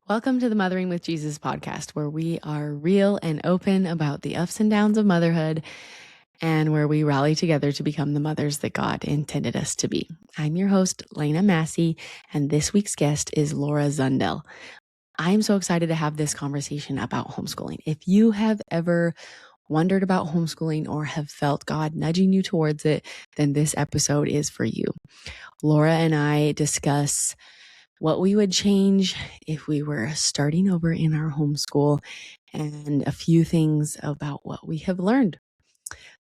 Welcome to the Mothering with Jesus podcast, where we are real and open about the ups and downs of motherhood and where we rally together to become the mothers that God intended us to be. I'm your host, Layna B, and this week's guest is Laura Zundell. I'm so excited to have this conversation about homeschooling. If you have ever wondered about homeschooling or have felt God nudging you towards it, then this episode is for you. Laura and I discuss what we would change if we were starting over in our homeschool and a few things about what we have learned.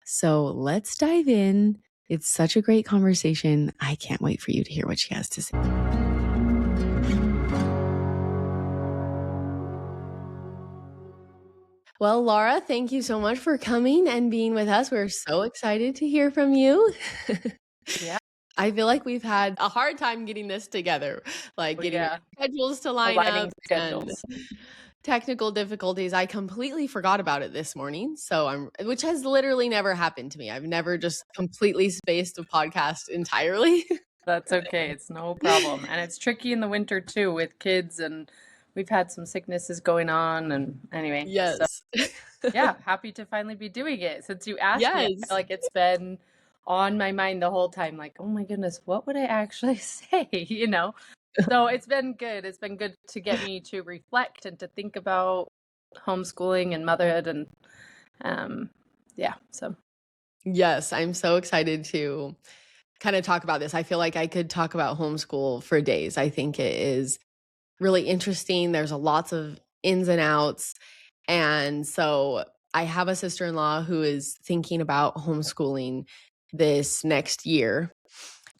So let's dive in. It's such a great conversation. I can't wait for you to hear what she has to say. Well, Laura, thank you so much for coming and being with us. We're so excited to hear from you. Yeah. I feel like we've had a hard time getting this together, like getting our schedules to line Aligning up schedules. and technical difficulties. I completely forgot about it this morning. Which has literally never happened to me. I've never just completely spaced a podcast entirely. That's okay. It's no problem. And it's tricky in the winter too with kids, and we've had some sicknesses going on. And anyway, Yes. So, yeah, happy to finally be doing it. Since you asked me, I Yes. feel like it's been on my mind the whole time. Like, oh my goodness, what would I actually say? So it's been good. It's been good to get me to reflect and to think about homeschooling and motherhood. And so. Yes, I'm so excited to kind of talk about this. I feel like I could talk about homeschool for days. I think it is really interesting. There's lots of ins and outs. And so I have a sister-in-law who is thinking about homeschooling this next year.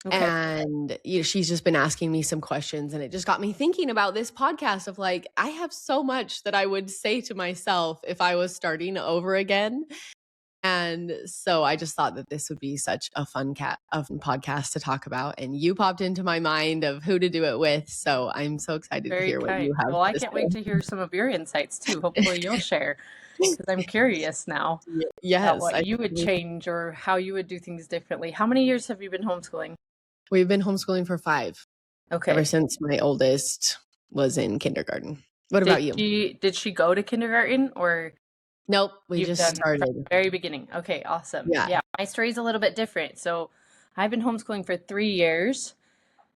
Okay. And she's just been asking me some questions, and it just got me thinking about this podcast of like, I have so much that I would say to myself if I was starting over again. And so I just thought that this would be such a fun podcast to talk about. And you popped into my mind of who to do it with. So I'm so excited to hear what you have. Well, I can't wait to hear some of your insights too. Hopefully you'll share, because I'm curious now about what you would change or how you would do things differently. How many years have you been homeschooling? We've been homeschooling for 5. Okay. Ever since my oldest was in kindergarten. What about you? Did she go to kindergarten or? Nope, we just started. From the very beginning. Okay, awesome. Yeah, my story's a little bit different. So I've been homeschooling for 3 years,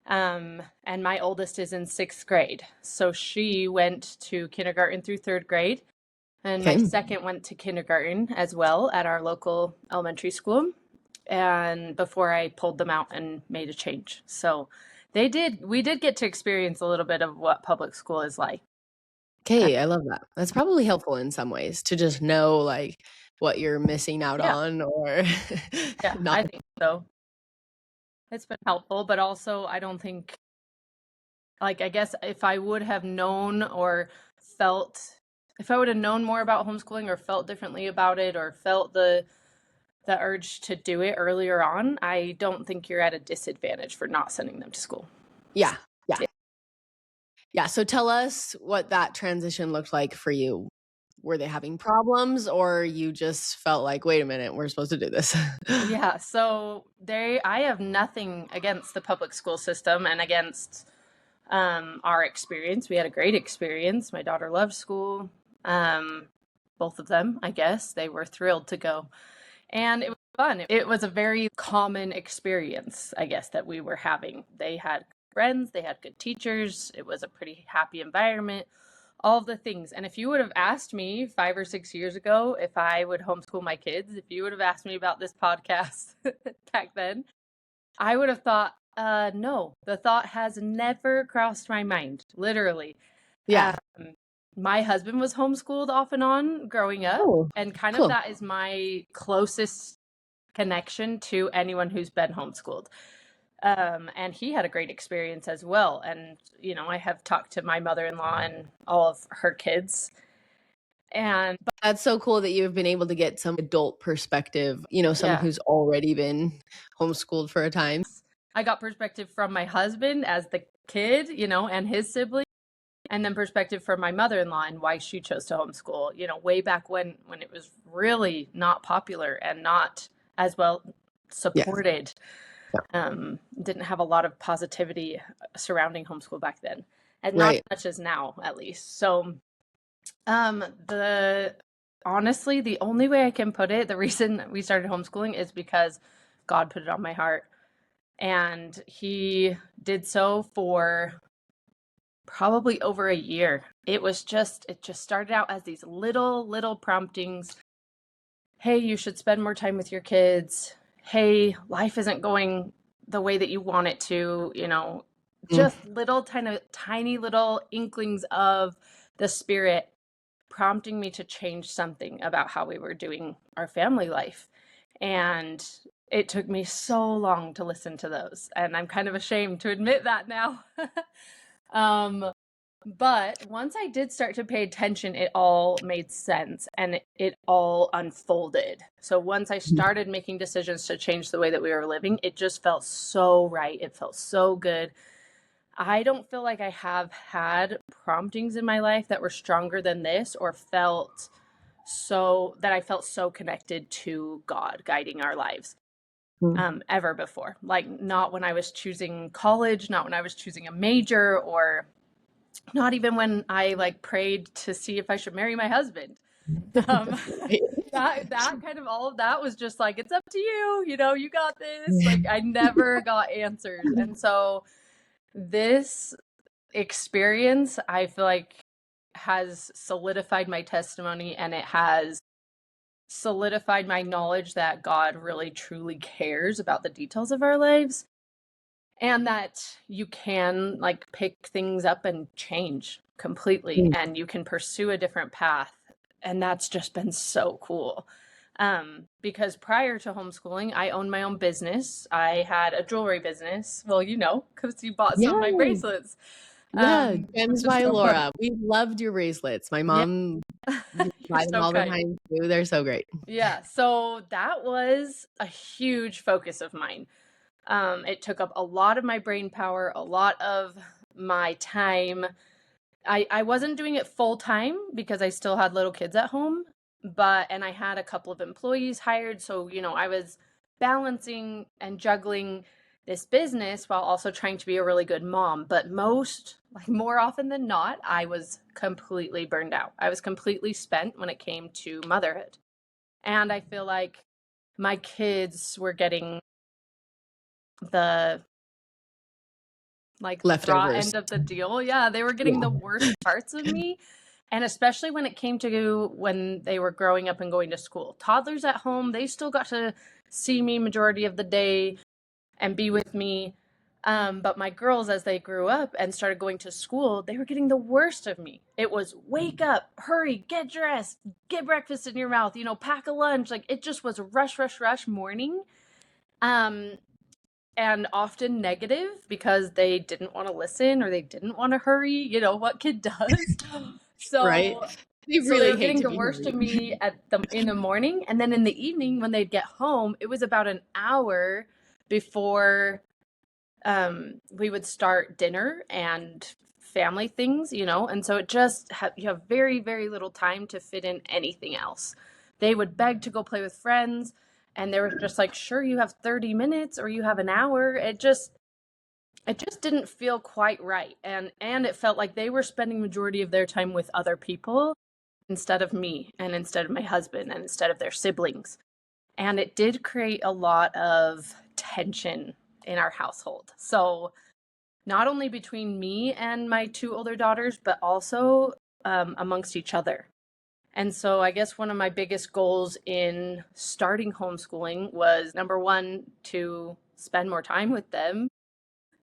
and my oldest is in 6th grade. So she went to kindergarten through 3rd grade, and my second went to kindergarten as well at our local elementary school, and before I pulled them out and made a change. So we did get to experience a little bit of what public school is like. Okay, I love that. That's probably helpful in some ways to just know like what you're missing out on or not. I think so. It's been helpful, but also I don't think, like, I guess if I would have known or if I would have known more about homeschooling or felt differently about it or felt the urge to do it earlier on, I don't think you're at a disadvantage for not sending them to school. Yeah. So tell us what that transition looked like for you. Were they having problems or you just felt like, wait a minute, we're supposed to do this? Yeah. So I have nothing against the public school system and against our experience. We had a great experience. My daughter loved school. Both of them, I guess. They were thrilled to go. And it was fun. It was a very common experience, I guess, that we were having. They had friends, they had good teachers, it was a pretty happy environment, all of the things. And if you would have asked me 5 or 6 years ago if I would homeschool my kids, if you would have asked me about this podcast back then, I would have thought, no, the thought has never crossed my mind, literally. Yeah. My husband was homeschooled off and on growing up, and kind of that is my closest connection to anyone who's been homeschooled. And he had a great experience as well. And, I have talked to my mother-in-law and all of her kids. But that's so cool that you've been able to get some adult perspective, someone who's already been homeschooled for a time. I got perspective from my husband as the kid, and his siblings, and then perspective from my mother-in-law and why she chose to homeschool, way back when it was really not popular and not as well supported. Didn't have a lot of positivity surrounding homeschool back then. and not Right. as much as now, at least. So, the honestly, the only way I can put it, the reason we started homeschooling is because God put it on my heart. And he did so for probably over a year. It just started out as these little promptings. Hey, you should spend more time with your kids. Hey, life isn't going the way that you want it to, Mm. just little tiny little inklings of the Spirit prompting me to change something about how we were doing our family life. And it took me so long to listen to those. And I'm kind of ashamed to admit that now. um, but once I did start to pay attention, it all made sense and it all unfolded. So once I started making decisions to change the way that we were living, it just felt so right. It felt so good. I don't feel like I have had promptings in my life that were stronger than this or I felt so connected to God guiding our lives ever before. Like, not when I was choosing college, not when I was choosing a major, or not even when I like prayed to see if I should marry my husband. Um, that kind of all of that was just like, it's up to you, you got this. Like, I never got answers. And so this experience, I feel like, has solidified my testimony, and it has solidified my knowledge that God really truly cares about the details of our lives, and that you can like pick things up and change completely, and you can pursue a different path. And that's just been so cool. Because prior to homeschooling, I owned my own business. I had a jewelry business. Well, because you bought some of my Yeah. bracelets. Yeah. Which Gems is by so fun. Laura. We loved your bracelets. My Yeah, mom used to you're buy them so all the kind. time too. They're so great. Yeah, so that was a huge focus of mine. It took up a lot of my brain power, a lot of my time. I wasn't doing it full time because I still had little kids at home, and I had a couple of employees hired. So, I was balancing and juggling this business while also trying to be a really good mom. But more often than not, I was completely burned out. I was completely spent when it came to motherhood. And I feel like my kids were getting the raw Leftovers. end of the deal. Yeah, they were getting the worst parts of me. And especially when it came to when they were growing up and going to school. Toddlers at home, they still got to see me majority of the day and be with me. But my girls, as they grew up and started going to school, they were getting the worst of me. It was wake up, hurry, get dressed, get breakfast in your mouth, pack a lunch. Like, it just was a rush morning. And often negative because they didn't want to listen or they didn't want to hurry. What kid does? Right? So They so they really were hate getting to the be worst of hurried. me in the morning, and then in the evening when they'd get home, it was about an hour before we would start dinner and family things, and so you have very, very little time to fit in anything else. They would beg to go play with friends, and they were just like, sure, you have 30 minutes or you have an hour. It just didn't feel quite right, and it felt like they were spending majority of their time with other people instead of me, and instead of my husband, and instead of their siblings. And it did create a lot of tension in our household. So not only between me and my two older daughters, but also amongst each other. And so I guess one of my biggest goals in starting homeschooling was, number one, to spend more time with them,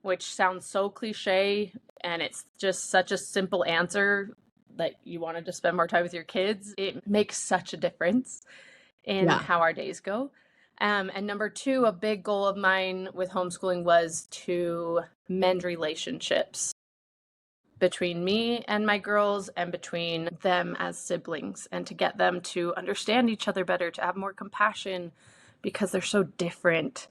which sounds so cliche, and it's just such a simple answer that you wanted to spend more time with your kids. It makes such a difference in Yeah. how our days go. And number two, a big goal of mine with homeschooling was to mend relationships between me and my girls and between them as siblings, and to get them to understand each other better, to have more compassion because they're so different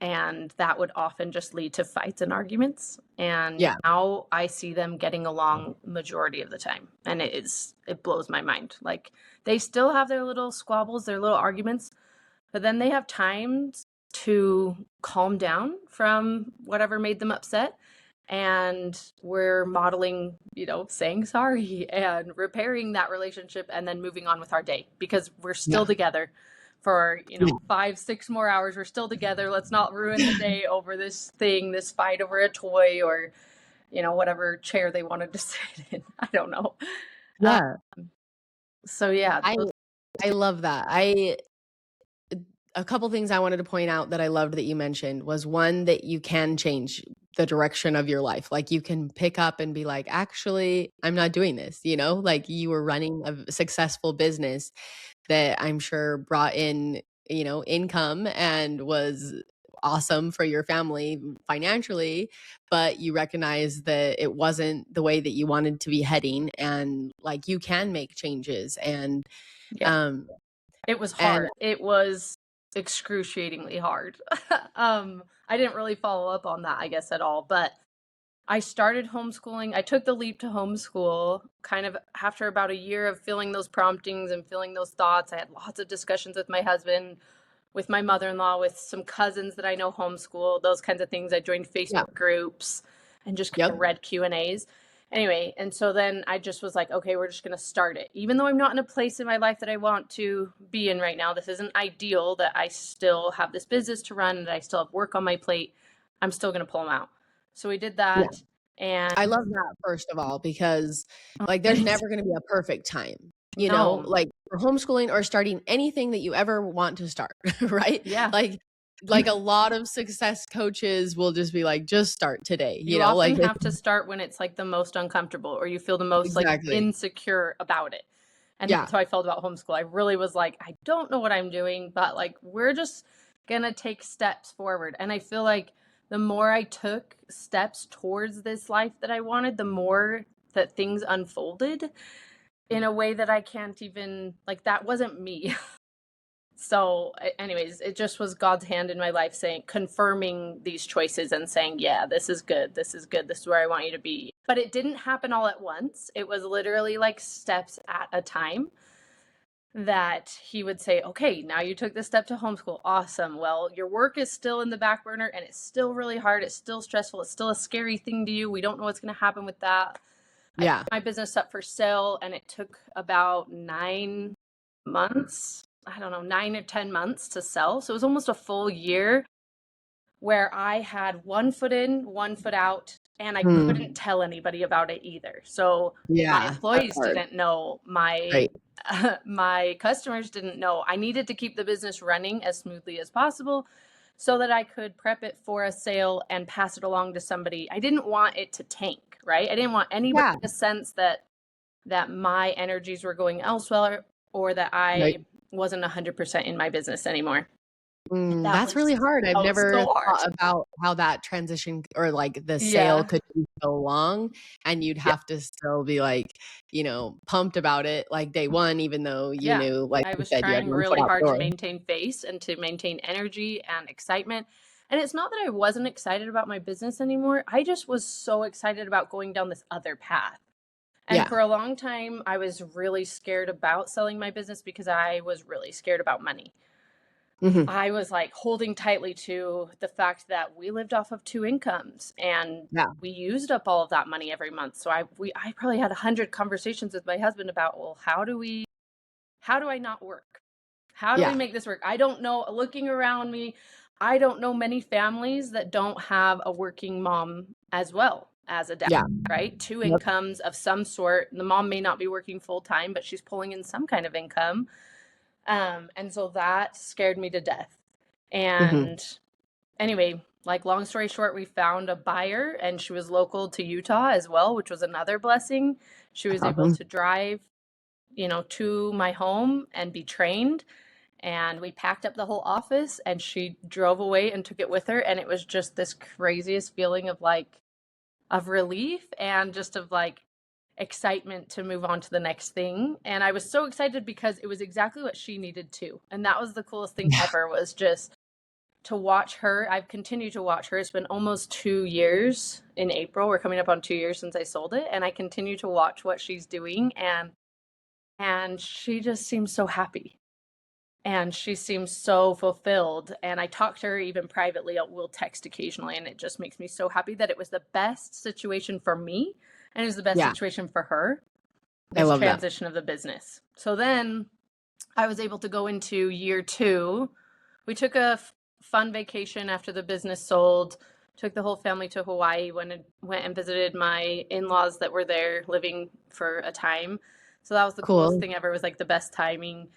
and that would often just lead to fights and arguments. And Yeah. now I see them getting along majority of the time, and it blows my mind. Like, they still have their little squabbles, their little arguments, but then they have times to calm down from whatever made them upset, and we're modeling, saying sorry and repairing that relationship and then moving on with our day because we're still Yeah. together for, Yeah. 5-6 more hours. We're still together. Let's not ruin the day over this thing, this fight over a toy or, whatever chair they wanted to sit in. I don't know. Uh, Yeah. so yeah, I love that. A couple things I wanted to point out that I loved that you mentioned was one, that you can change the direction of your life. Like you can pick up and be like, actually, I'm not doing this, like you were running a successful business that I'm sure brought in, income and was awesome for your family financially, but you recognize that it wasn't the way that you wanted to be heading, and like you can make changes. And yeah, um it was and hard. It was excruciatingly hard. I didn't really follow up on that, I guess, at all, but I started homeschooling. I took the leap to homeschool kind of after about a year of feeling those promptings and feeling those thoughts. I had lots of discussions with my husband, with my mother-in-law, with some cousins that I know homeschool, those kinds of things. I joined yeah. Facebook groups and just kind of Yep. read Q&As. Anyway, and so then I just was like, okay, we're just going to start it. Even though I'm not in a place in my life that I want to be in right now, this isn't ideal, that I still have this business to run, that I still have work on my plate, I'm still going to pull them out. So we did Yeah. that. And I love that, first of all, because like there's thanks. never going to be a perfect time, No. like for homeschooling or starting anything that you ever want to start, right? Yeah. Like a lot of success coaches will just be like, just start today, You like often have to start when it's like the most uncomfortable or you feel the most like exactly. insecure about it. And Yeah. that's how I felt about homeschool. I really was like, I don't know what I'm doing, but like we're just gonna take steps forward. And I feel like the more I took steps towards this life that I wanted, the more that things unfolded in a way that I can't even, like, that wasn't me. So, anyways, it just was God's hand in my life saying, confirming these choices and saying, yeah, this is good. This is good. This is where I want you to be. But it didn't happen all at once. It was literally like steps at a time that he would say, okay, now you took the step to homeschool. Awesome. Well, your work is still in the back burner and it's still really hard. It's still stressful. It's still a scary thing to you. We don't know what's going to happen with that. I Yeah. put my business up for sale and it took about 9 months. I don't know, 9 or 10 months to sell. So it was almost a full year where I had one foot in, one foot out, and I couldn't tell anybody about it either. So my Yeah. That's employees hard. didn't know, my Right. my customers didn't know. I needed to keep the business running as smoothly as possible so that I could prep it for a sale and pass it along to somebody. I didn't want it to tank, right? I didn't want anybody Yeah. to sense that my energies were going elsewhere or that Right. I wasn't 100% in my business anymore. That That's really was hard. I've so never hard. thought about how that transition or like the sale Yeah. could be so long, and you'd Yeah. have to still be like, pumped about it like day one, even though you Yeah. knew, like I you was said, you had trying one foot really out the hard to door. maintain face and to maintain energy and excitement. And it's not that I wasn't excited about my business anymore. I just was so excited about going down this other path. And Yeah. for a long time, I was really scared about selling my business because I was really scared about money. Mhm. I was like holding tightly to the fact that we lived off of two incomes and Yeah. we used up all of that money every month. So I probably had 100 conversations with my husband about, well, how do I not work? How do we Yeah. make this work? I don't know. Looking around me, I don't know many families that don't have a working mom as well as a dad, Yeah. right? Two Yep. incomes of some sort. The mom may not be working full time, but she's pulling in some kind of income. And so that scared me to death. Mhm. And anyway, like long story short, we found a buyer and she was local to Utah as well, which was another blessing. She That's was able awesome. to drive, to my home and be trained. And we packed up the whole office and she drove away and took it with her. And it was just this craziest feeling of relief and just of like excitement to move on to the next thing. And I was so excited because it was exactly what she needed too. And that was the coolest thing Yeah. ever, was just to watch her. I've continued to watch her. It's been almost 2 years in April. We're coming up on 2 years since I sold it. And I continue to watch what she's doing and she just seems so happy. and she seems so fulfilled. And I talk to her even privately. We'll text occasionally, and it just makes me so happy that it was the best situation for me and it was the best Yeah. situation for her, I this love that. transition of the business. So then I was able to go into year 2. We took a fun vacation after the business sold. Took the whole family to Hawaii, went and visited my in-laws that were there living for a time. So that was the coolest Cool. thing ever. It was like the best timing.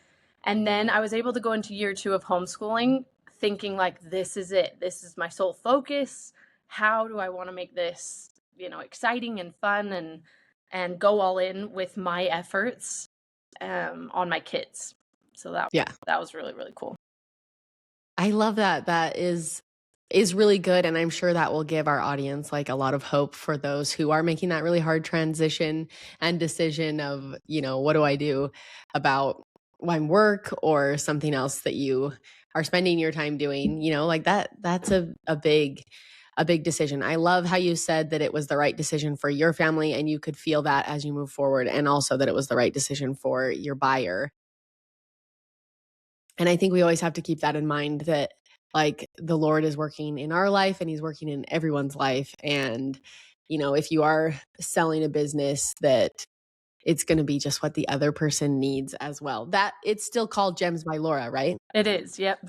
And then I was able to go into year 2 of homeschooling thinking like, this is it. This is my sole focus. How do I want to make this, exciting and fun and go all in with my efforts on my kids. So that was really, really cool. I love that. That is really good. And I'm sure that will give our audience like a lot of hope for those who are making that really hard transition and decision of, what do I do about my work or something else that you are spending your time doing, like that's a big decision. I love how you said that it was the right decision for your family and you could feel that as you move forward, and also that it was the right decision for your buyer. And I think we always have to keep that in mind, that like the Lord is working in our life and he's working in everyone's life. And, if you are selling a business, that it's going to be just what the other person needs as well. That it's still called Gems by Laura, right? It is. Yep.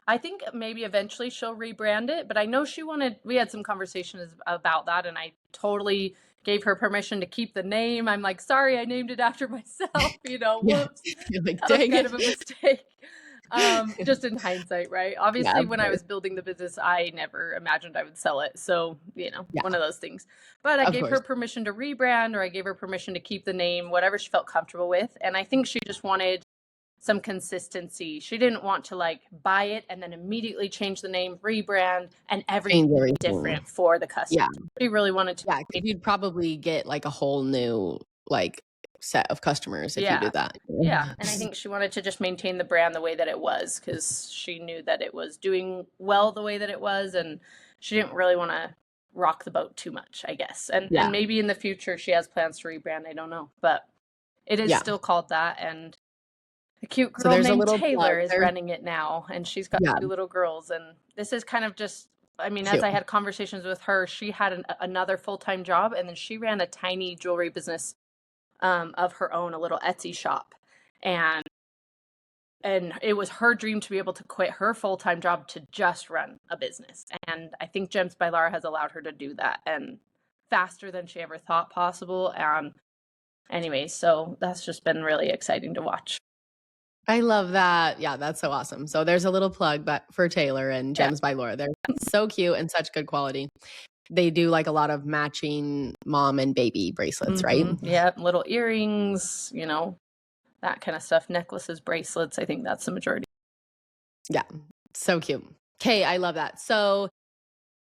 I think maybe eventually she'll rebrand it, but I know we had some conversations about that, and I totally gave her permission to keep the name. I'm like, sorry, I named it after myself, Yeah. whoops. You're like, That was dang kind it. of a mistake. Just in hindsight, right? Yeah, Obviously, of when I course. was building the business, I never imagined I would sell it. So, Yeah, one of those things. But I of gave course. her permission to rebrand, or I gave her permission to keep the name, whatever she felt comfortable with. And I think she just wanted some consistency. She didn't want to like buy it and then immediately change the name, rebrand, and everything Change everything. different for the customer. Yeah. She really wanted to. Yeah, because you'd probably get like a whole new like set of customers if you Yeah. did that. Yeah. And I think she wanted to just maintain the brand the way that it was, because she knew that it was doing well the way that it was. And she didn't really want to rock the boat too much, I guess. And Yeah. maybe in the future she has plans to rebrand. I don't know. But it is Yeah. still called that. And a cute So girl there's a named little plug Taylor is there. running it now, and she's got Yeah. 2 little girls. And this is kind of just, as Cute. I had conversations with her, she had another full-time job, and then she ran a tiny jewelry business of her own, a little Etsy shop. And it was her dream to be able to quit her full-time job to just run a business. And I think Gems by Laura has allowed her to do that, and faster than she ever thought possible. And anyways, so that's just been really exciting to watch. I love that. Yeah, that's so awesome. So there's a little plug for Taylor and Gems by Laura. They're so cute and such good quality. They do like a lot of matching mom and baby bracelets, right? Yeah, little earrings, that kind of stuff. Necklaces, bracelets. I think that's the majority. Yeah, so cute. Okay, I love that. So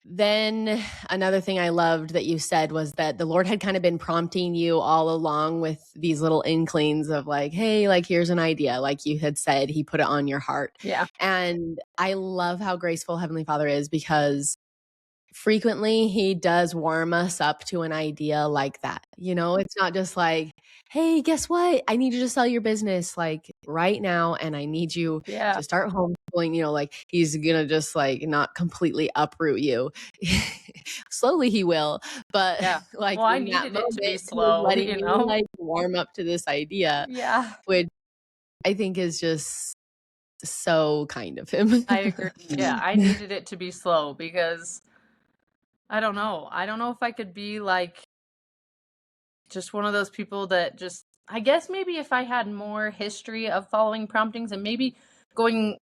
then another thing I loved that you said was that the Lord had kind of been prompting you all along with these little inklings of like, hey, like here's an idea. Like you had said, he put it on your heart. Yeah. And I love how graceful Heavenly Father is, because frequently he does warm us up to an idea like that. It's not just like, hey, guess what? I need you to sell your business like right now. And I need you to start homeschooling. Like he's going to just like not completely uproot you. Slowly he will. But like, well, I in that needed moment, it to be he was slow, letting me like warm up to this idea. Yeah. Which I think is just so kind of him. I agree. Yeah. I needed it to be slow, because I don't know if I could be like just one of those people that just, I guess maybe if I had more history of following promptings and maybe going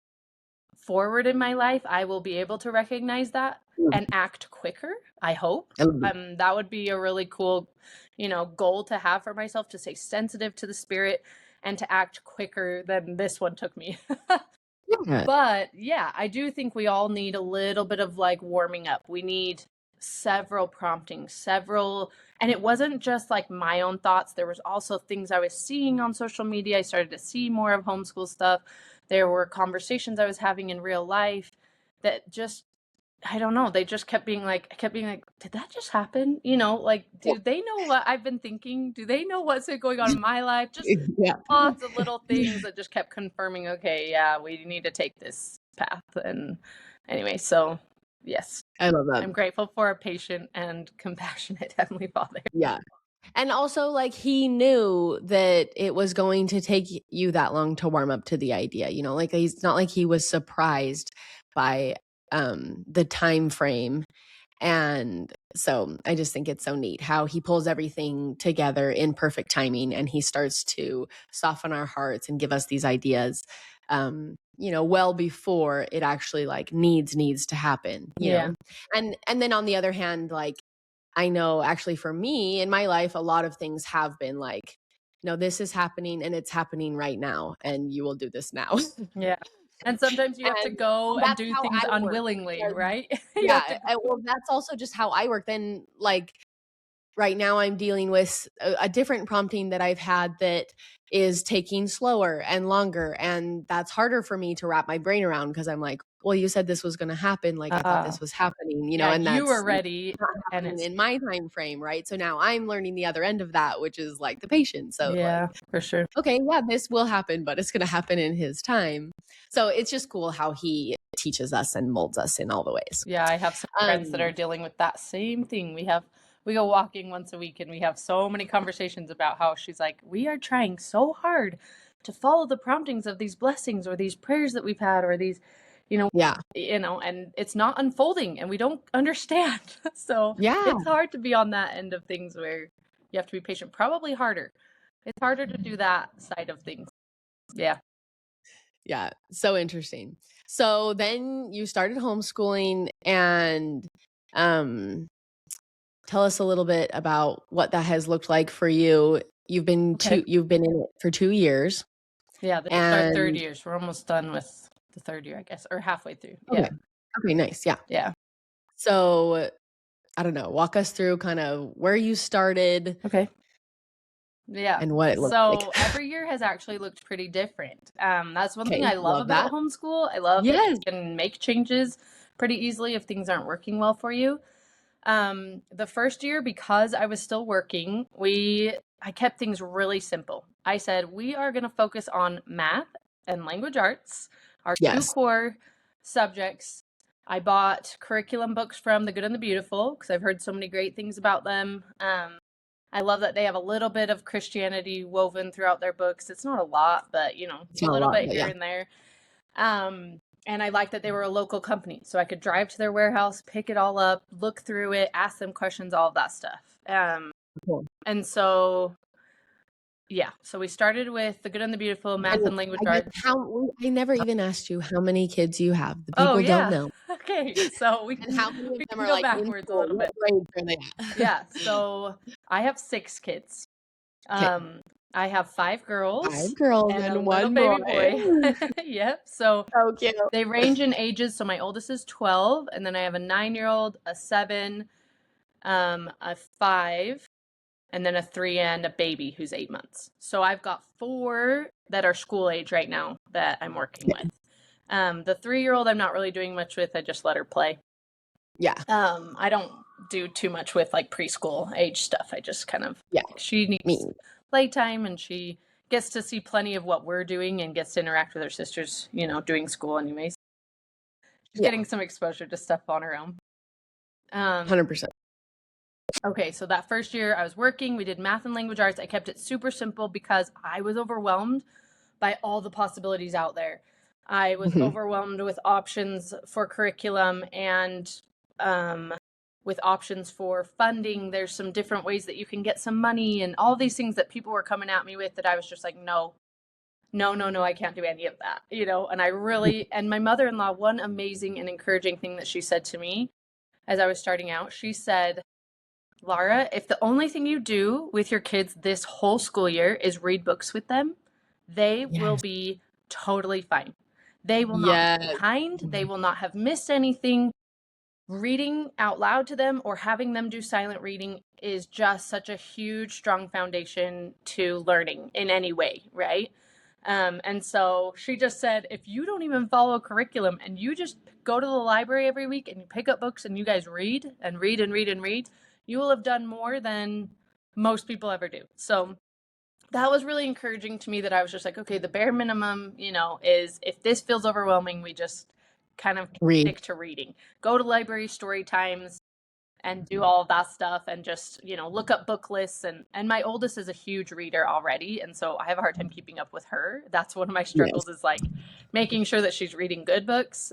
forward in my life, I will be able to recognize that and act quicker, I hope. That would be a really cool, goal to have for myself, to stay sensitive to the Spirit and to act quicker than this one took me. But yeah, I do think we all need a little bit of like warming up. We need several promptings, and it wasn't just like my own thoughts. There was also things I was seeing on social media. I started to see more of homeschool stuff. There were conversations I was having in real life that just I don't know. They just kept being like, I kept being like, did that just happen? You know, like, do they know what I've been thinking? Do they know what's going on in my life? Just Yeah. lots of little things that just kept confirming, okay, yeah, we need to take this path. And anyway, so yes, I love that. I'm grateful for a patient and compassionate Heavenly Father. Yeah. And also, like, he knew that it was going to take you that long to warm up to the idea, you know, like, he's not like he was surprised by the time frame. And so I just think it's so neat how he pulls everything together in perfect timing, and he starts to soften our hearts and give us these ideas, you know, well before it actually like needs to happen, you Yeah. know. And then on the other hand, like, I know actually for me in my life, a lot of things have been like, no, this is happening and it's happening right now, and you will do this now. Yeah. And sometimes you have to And go and that's do how things I work. unwillingly, Because, right? You have yeah, to well, that's also just how I work. Then, like, right now I'm dealing with a different prompting that I've had that is taking slower and longer. And that's harder for me to wrap my brain around because I'm like, well, you said this was going to happen. Like, I thought this was happening, you know, yeah, and you were that's ready not and happening it's in my time frame. Right. So now I'm learning the other end of that, which is like the patience. So, yeah, like, for sure. okay, yeah, this will happen, but it's going to happen in his time. So it's just cool how he teaches us and molds us in all the ways. Yeah, I have some friends that are dealing with that same thing. We go walking once a week and we have so many conversations about how she's like, we are trying so hard to follow the promptings of these blessings or these prayers that we've had or these, Yeah. and it's not unfolding and we don't understand. So Yeah. it's hard to be on that end of things where you have to be patient. Probably harder. It's harder to do that side of things. Yeah. Yeah. So interesting. So then you started homeschooling, and tell us a little bit about what that has looked like for you. You've been Okay. you've been in it for 2 years. Yeah, this is our third And year. So we're almost done with the third year, I guess, or halfway through. okay. Yeah. Okay, nice. Yeah. Yeah. So I don't know, walk us through kind of where you started Okay. Yeah. and what it looked like. So every year has actually looked pretty different. That's one thing Okay, I love love about that. homeschool. I love that you Yes. can make changes pretty easily if things aren't working well for you. The first year, because I was still working, I kept things really simple. I said, we are going to focus on math and language arts, our two Yes. core subjects. I bought curriculum books from The Good and the Beautiful because I've heard so many great things about them. I love that they have a little bit of Christianity woven throughout their books. It's not a lot, but It's a not a little lot, bit but here yeah. and there. And I liked that they were a local company, so I could drive to their warehouse, pick it all up, look through it, ask them questions, all of that stuff. Cool. And so, yeah, so we started with The Good and the Beautiful, math and language I guess arts. I never even asked you how many kids you have. The Oh people don't yeah, know. okay. So And how many of we them can are, go like, in backwards a school? little What bit. grades are they at? Yeah, so I have 6 kids. Okay. I have 5 girls 5 girls and a and little 1 baby boy. boy. Yep. So So cute. they range in ages. So my oldest is 12, and then I have a 9-year-old, a 7, a 5, and then a 3 and a baby who's 8 months. So I've got 4 that are school age right now that I'm working with. The 3-year-old I'm not really doing much with. I just let her play. Yeah. I don't do too much with like preschool age stuff. I just kind of she Me. needs playtime and she gets to see plenty of what we're doing and gets to interact with her sisters, doing school anyways. She's getting some exposure to stuff on her own. 100%. Okay, so that first year I was working, we did math and language arts. I kept it super simple because I was overwhelmed by all the possibilities out there. I was overwhelmed with options for curriculum and with options for funding. There's some different ways that you can get some money and all these things that people were coming at me with that I was just like, no, I can't do any of that, and I really, and my mother-in-law, one amazing and encouraging thing that she said to me as I was starting out, she said, Laura, if the only thing you do with your kids this whole school year is read books with them, they will be totally fine. They will not be behind. They will not have missed anything. Reading out loud to them or having them do silent reading is just such a huge, strong foundation to learning in any way, right? And so she just said, if you don't even follow a curriculum and you just go to the library every week and you pick up books and you guys read and read and read and read, you will have done more than most people ever do. So that was really encouraging to me, that I was just like, okay, the bare minimum, is if this feels overwhelming, we just kind of stick to reading. Go to library story times and do all of that stuff, and just, look up book lists. And my oldest is a huge reader already, and so I have a hard time keeping up with her. That's one of my struggles, is like making sure that she's reading good books.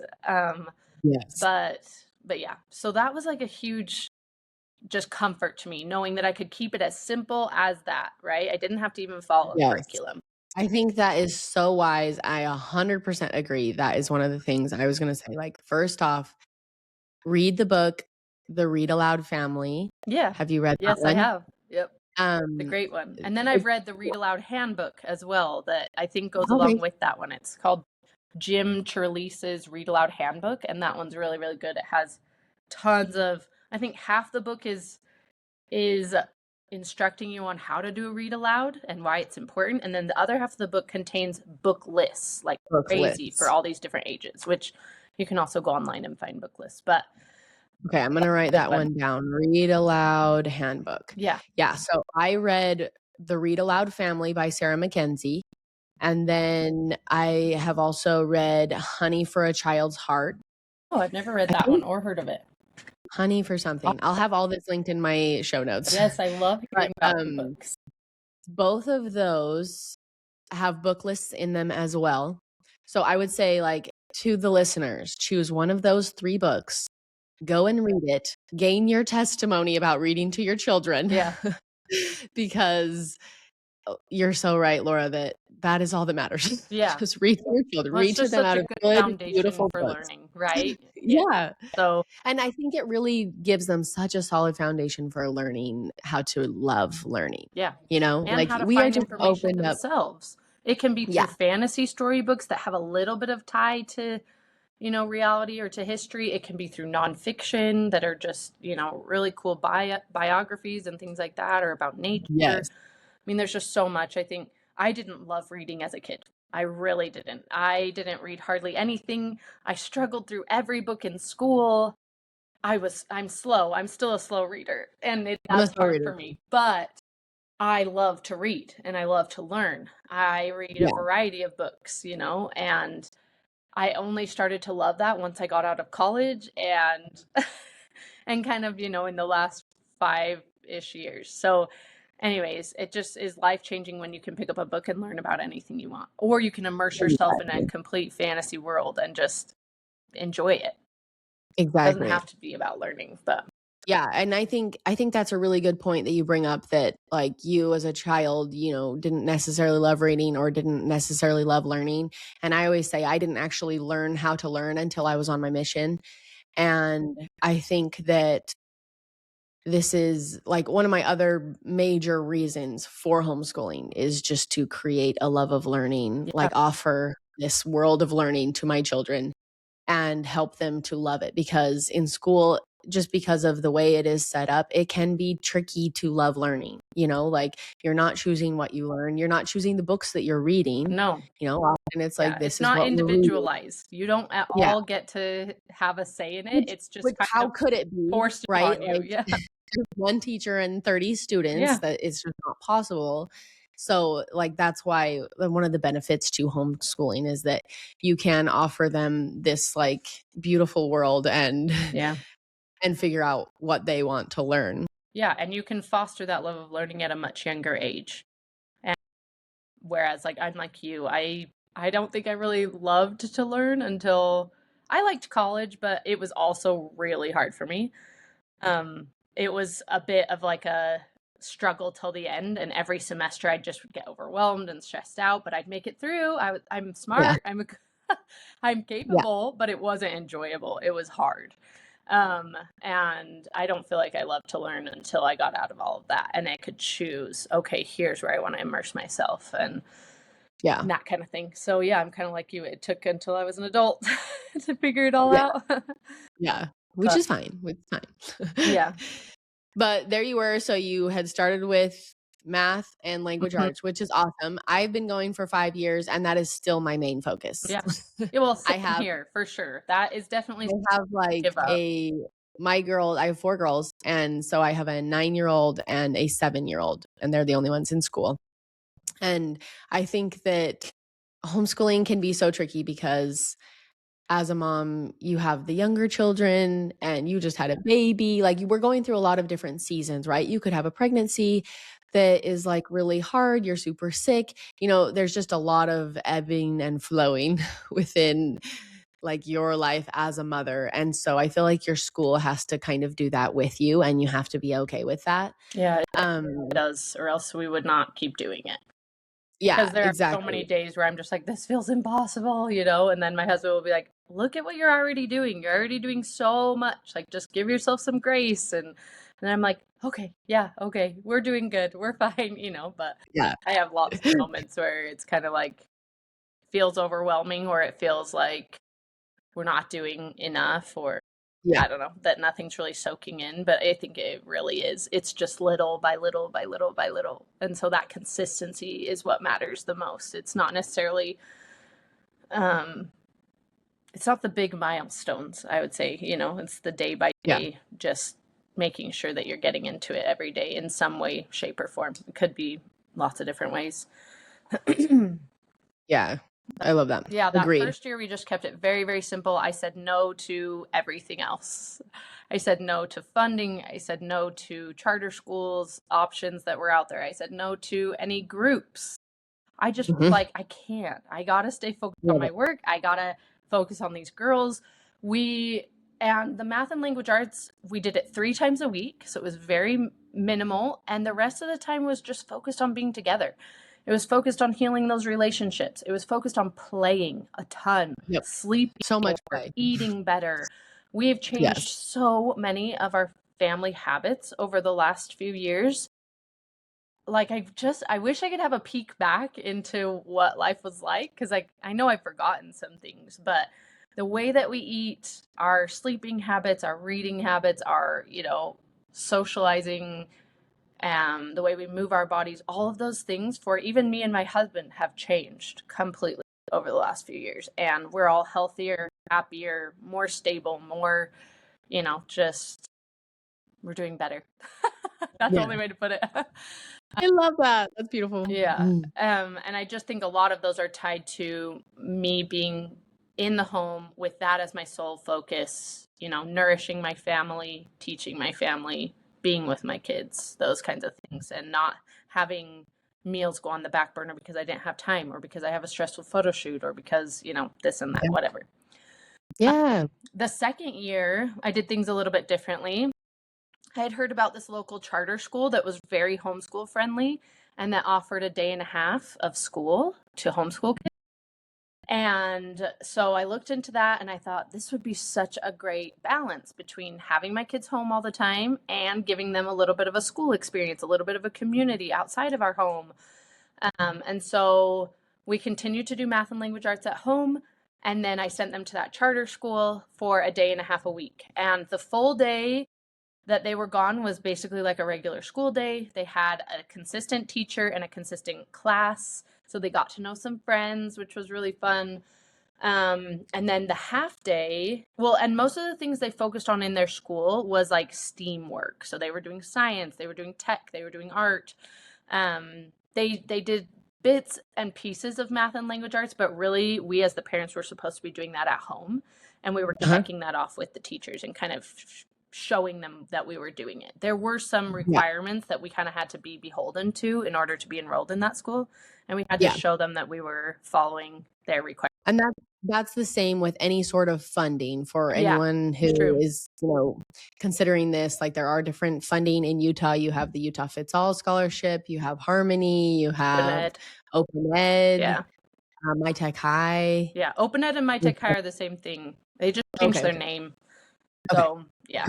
Yes. But yeah, so that was like a huge just comfort to me, knowing that I could keep it as simple as that, right? I didn't have to even follow a curriculum. I think that is so wise. I 100% agree. That is one of the things I was going to say. Like, first off, read the book, The Read Aloud Family. Yeah. Have you read that Yes, one? I have. Yep. The great one. And then I've read the Read Aloud Handbook as well, that I think goes along with that one. It's called Jim Cherlise's Read Aloud Handbook, and that one's really, really good. It has tons of, I think half the book is instructing you on how to do a read aloud and why it's important, and then the other half of the book contains book lists, like crazy, for all these different ages, which you can also go online and find book lists. But okay, I'm gonna write that one down. Read Aloud Handbook. Yeah. So I read The Read Aloud Family by Sarah Mackenzie, and then I have also read Honey for a Child's Heart. Oh, I've never read that one or heard of it. Honey for something. I'll have all this linked in my show notes. Yes, I love hearing about the books. Both of those have book lists in them as well. So I would say, like, to the listeners, choose one of those 3 books, go and read it, gain your testimony about reading to your children. Yeah. Because you're so right, Laura, that is all that matters. Yeah. Just read to your children. Read to them out of good, beautiful for books. Learning, right? Yeah. So, and I think it really gives them such a solid foundation for learning how to love learning. Yeah. And like, how to we find are just information opened themselves. It can be through fantasy storybooks that have a little bit of tie to, reality or to history. It can be through nonfiction that are just, really cool biographies and things like that, or about nature. Yes. I mean, there's just so much. I think I didn't love reading as a kid. I really didn't. I didn't read hardly anything. I struggled through every book in school. I'm slow. I'm still a slow reader, and that's hard for me. But I love to read and I love to learn. I read a variety of books, and I only started to love that once I got out of college, and and kind of, in the last 5-ish years. So anyways, it just is life-changing when you can pick up a book and learn about anything you want, or you can immerse yourself in a complete fantasy world and just enjoy it. Exactly. It doesn't have to be about learning, but yeah. And I think that's a really good point that you bring up, that like you as a child, didn't necessarily love reading or didn't necessarily love learning. And I always say I didn't actually learn how to learn until I was on my mission. And I think that this is like one of my other major reasons for homeschooling, is just to create a love of learning, like offer this world of learning to my children and help them to love it. Because in school, just because of the way it is set up, it can be tricky to love learning. Like you're not choosing what you learn. You're not choosing the books that you're reading. No. Often it's like, this it's is not what individualized. You don't at all get to have a say in it. It's just how could it be forced right? upon you. Like, one teacher and 30 students, that it's just not possible. So like, that's why one of the benefits to homeschooling is that you can offer them this like beautiful world and figure out what they want to learn. Yeah. And you can foster that love of learning at a much younger age. And whereas like, I'm like you, I don't think I really loved to learn until I liked college, but it was also really hard for me. It was a bit of like a struggle till the end, and every semester I'd just get overwhelmed and stressed out, but I'd make it through. I'm smart. I'm capable, but it wasn't enjoyable. It was hard. And I don't feel like I loved to learn until I got out of all of that, and I could choose, okay, here's where I want to immerse myself, and that kind of thing. So yeah, I'm kind of like you. It took until I was an adult to figure it all out. Which is fine. Yeah. But there you were. So you had started with math and language Mhm. arts, which is awesome. I've been going for 5 years, and that is still my main focus. Yeah. Yeah, well, I same have here for sure. That is definitely I have, like, give up. I have 4 girls, and so I have a 9-year-old and a 7-year-old, and they're the only ones in school. And I think that homeschooling can be so tricky because as a mom, you have the younger children and you just had a baby. Like, we're going through a lot of different seasons, right? You could have a pregnancy that is like really hard. You're super sick. There's just a lot of ebbing and flowing within like your life as a mother. And so I feel like your school has to kind of do that with you, and you have to be okay with that. Yeah, it Um, does, or else we would not keep doing it. Because yeah, there are so many exactly. days where I'm just like, this feels impossible, and then my husband will be like, look at what you're already doing. You're already doing so much. Like, just give yourself some grace. And I'm like, okay, yeah, okay, we're doing good. We're fine, but Yeah. I have lots of moments where it's kind of like feels overwhelming, or it feels like we're not doing enough, or Yeah. I don't know, that nothing's really soaking in, but I think it really is. It's just little by little by little by little. And so that consistency is what matters the most. It's not necessarily it's not the big milestones, I would say, it's the day by Yeah. day, just making sure that you're getting into it every day in some way, shape, or form. It could be lots of different ways. Yeah. I love that. Yeah, that Agreed. first year we just kept it very, very simple. I said no to everything else. I said no to funding. I said no to charter schools options that were out there. I said no to any groups. I just Mhm. I can't. I gotta stay focused on Love my it. work. I gotta focus on these girls. And the math and language arts, we did it 3 times a week. So it was very minimal. And the rest of the time was just focused on being together. It was focused on healing those relationships. It was focused on playing a ton, Yep. sleeping So much more, play. eating better. We have changed Yes. so many of our family habits over the last few years. Like, I wish I could have a peek back into what life was like, because I know I've forgotten some things, but the way that we eat, our sleeping habits, our reading habits, our socializing, the way we move our bodies, all of those things for even me and my husband have changed completely over the last few years, and we're all healthier, happier, more stable, more just we're doing better. That's the Yeah. only way to put it. I love that. That's beautiful. Yeah. And I just think a lot of those are tied to me being in the home with that as my sole focus, nourishing my family, teaching my family, being with my kids, those kinds of things, and not having meals go on the back burner because I didn't have time, or because I have a stressful photo shoot, or because, this and that, Yeah. whatever. Yeah. The second year, I did things a little bit differently. I had heard about this local charter school that was very homeschool friendly and that offered a day and a half of school to homeschool kids. And so I looked into that and I thought this would be such a great balance between having my kids home all the time and giving them a little bit of a school experience, a little bit of a community outside of our home. And so we continued to do math and language arts at home. And then I sent them to that charter school for a day and a half a week. And the full day that they were gone was basically like a regular school day. They had a consistent teacher and a consistent class. So they got to know some friends, which was really fun. And then the half day, well, and most of the things they focused on in their school was like STEAM work. So they were doing science, they were doing tech, they were doing art. They did bits and pieces of math and language arts, but really we as the parents were supposed to be doing that at home. And we were Uh-huh. checking that off with the teachers and kind of showing them that we were doing it. There were some Yeah. requirements that we kind of had to be beholden to in order to be enrolled in that school. And we had to Yeah. show them that we were following their requirements. And that's the same with any sort of funding for Yeah, anyone who true. is, considering this. Like, there are different funding in Utah. You have the Utah Fits All Scholarship, you have Harmony, you Open have Ed. Open Ed, Yeah. My Tech High. Yeah. Open Ed and My Tech High are the same thing. They just changed Okay. their name. Okay. So, yeah.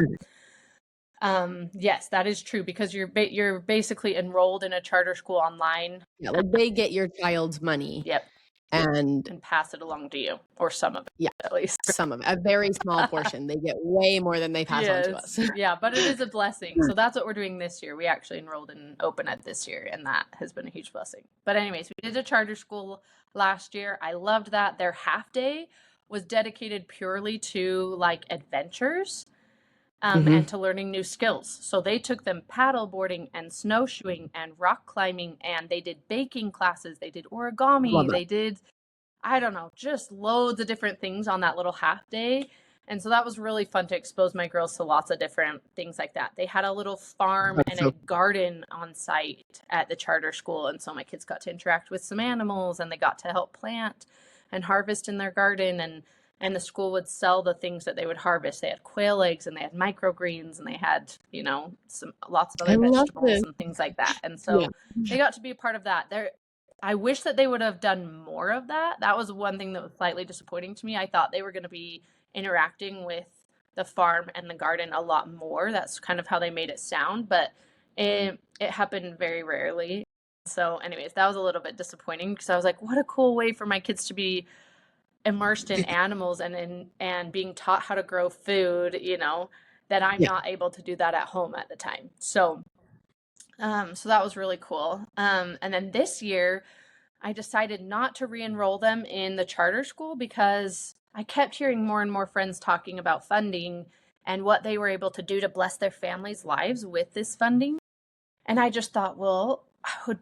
Yes, that is true, because you're basically enrolled in a charter school online. Yeah, like they get your child's money. Yep. and pass it along to you, or some of it, yeah, at least. some of it, a very small portion. They get way more than they pass on to us. Yeah, but it is a blessing. So that's what we're doing this year. We actually enrolled in Open Ed this year, and that has been a huge blessing. But anyways, we did a charter school last year. I loved that. Their half day was dedicated purely to like adventures. And to learning new skills. So they took them paddle boarding and snowshoeing and rock climbing, and they did baking classes, they did origami, they did, I don't know, just loads of different things on that little half day. And so that was really fun to expose my girls to lots of different things like that. They had a little farm and a garden on site at the charter school. And so my kids got to interact with some animals, and they got to help plant and harvest in their garden. And the school would sell the things that they would harvest. They had quail eggs, and they had microgreens, and they had, you know, lots of other vegetables and things like that. And so they got to be a part of that. I wish that they would have done more of that. That was one thing that was slightly disappointing to me. I thought they were going to be interacting with the farm and the garden a lot more. That's kind of how they made it sound, but it happened very rarely. So anyways, that was a little bit disappointing, because I was like, what a cool way for my kids to be immersed in animals and being taught how to grow food, you know, that I'm not able to do that at home at the time. So so that was really cool. And then this year I decided not to re-enroll them in the charter school, because I kept hearing more and more friends talking about funding and what they were able to do to bless their families' lives with this funding. And I just thought, well, I would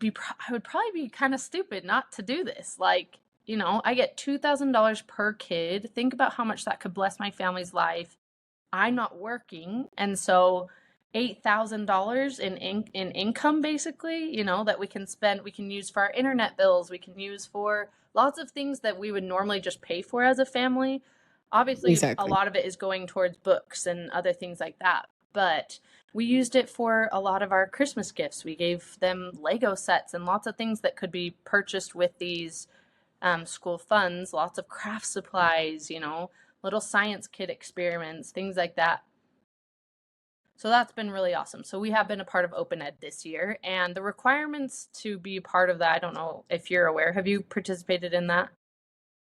probably be kind of stupid not to do this. Like, you know, I get $2,000 per kid. Think about how much that could bless my family's life. I'm not working. And so $8,000 in income, basically, you know, that we can spend, we can use for our internet bills. We can use for lots of things that we would normally just pay for as a family. Obviously, a lot of it is going towards books and other things like that. But we used it for a lot of our Christmas gifts. We gave them Lego sets and lots of things that could be purchased with these school funds, lots of craft supplies, you know, little science kit experiments, things like that. So that's been really awesome. So we have been a part of Open Ed this year, and the requirements to be part of that, I don't know if you're aware. Have you participated in that?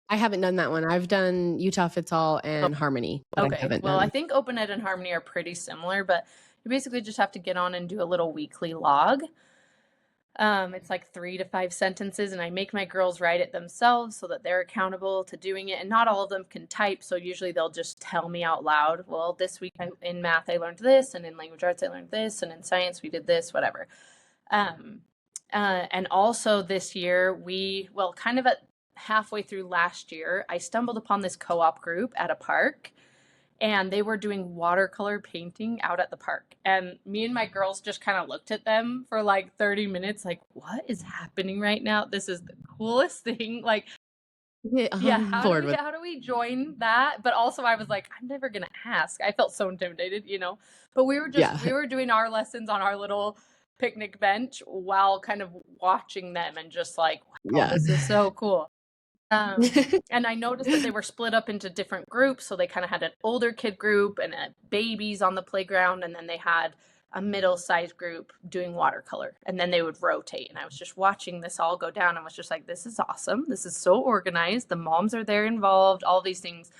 I haven't done that one. I've done Utah Fits All and Harmony. Okay. Well, I think Open Ed and Harmony are pretty similar, but you basically just have to get on and do a little weekly log. It's like 3 to 5 sentences, and I make my girls write it themselves so that they're accountable to doing it. And not all of them can type, so usually they'll just tell me out loud, well, this week in math I learned this, and in language arts I learned this, and in science we did this, whatever. And also this year kind of at halfway through last year, I stumbled upon this co-op group at a park, and they were doing watercolor painting out at the park. And me and my girls just kind of looked at them for like 30 minutes, like, what is happening right now? This is the coolest thing. Like, how do we join that? But also I was like, I'm never going to ask. I felt so intimidated, you know, but we were doing our lessons on our little picnic bench while kind of watching them and just like, wow, this is so cool. And I noticed that they were split up into different groups. So they kind of had an older kid group and babies on the playground. And then they had a middle-sized group doing watercolor. And then they would rotate. And I was just watching this all go down and was just like, this is awesome. This is so organized. The moms are there involved, all these things.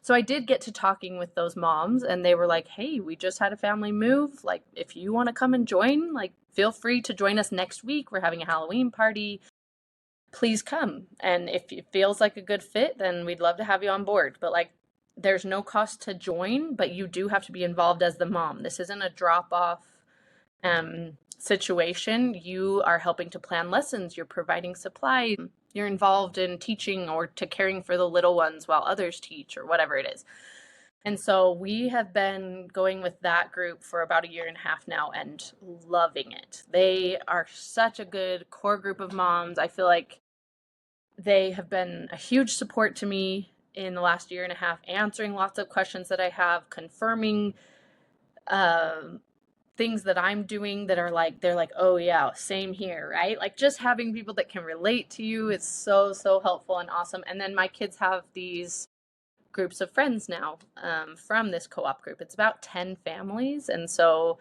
So I did get to talking with those moms, and they were like, hey, we just had a family move. Like, if you want to come and join, like, feel free to join us next week. We're having a Halloween party. Please come. And if it feels like a good fit, then we'd love to have you on board. But like, there's no cost to join, but you do have to be involved as the mom. This isn't a drop-off situation. You are helping to plan lessons. You're providing supplies. You're involved in teaching or to caring for the little ones while others teach or whatever it is. And so we have been going with that group for about 1.5 years now and loving it. They are such a good core group of moms. I feel like they have been a huge support to me in the last 1.5 years, answering lots of questions that I have, confirming things that I'm doing that are like, they're like, oh yeah, same here, right? Like just having people that can relate to you is so, so helpful and awesome. And then my kids have these groups of friends now from this co-op group. It's about 10 families. And so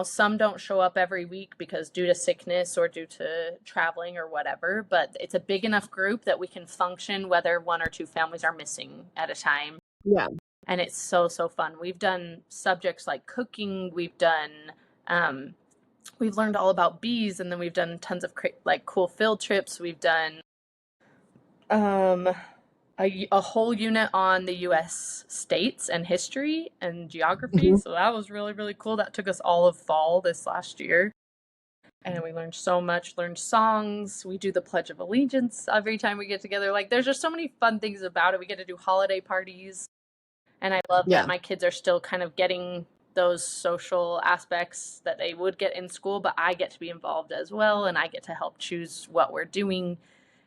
some don't show up every week because due to sickness or due to traveling or whatever, but it's a big enough group that we can function whether one or two families are missing at a time. Yeah. And it's so, so fun. We've done subjects like cooking. We've learned all about bees, and then we've done tons of like cool field trips. We've done a whole unit on the U.S. states and history and geography. So that was really, really cool. That took us all of fall this last year. And we learned so much, learned songs. We do the Pledge of Allegiance every time we get together. Like, there's just so many fun things about it. We get to do holiday parties. And I love that my kids are still kind of getting those social aspects that they would get in school, but I get to be involved as well, and I get to help choose what we're doing.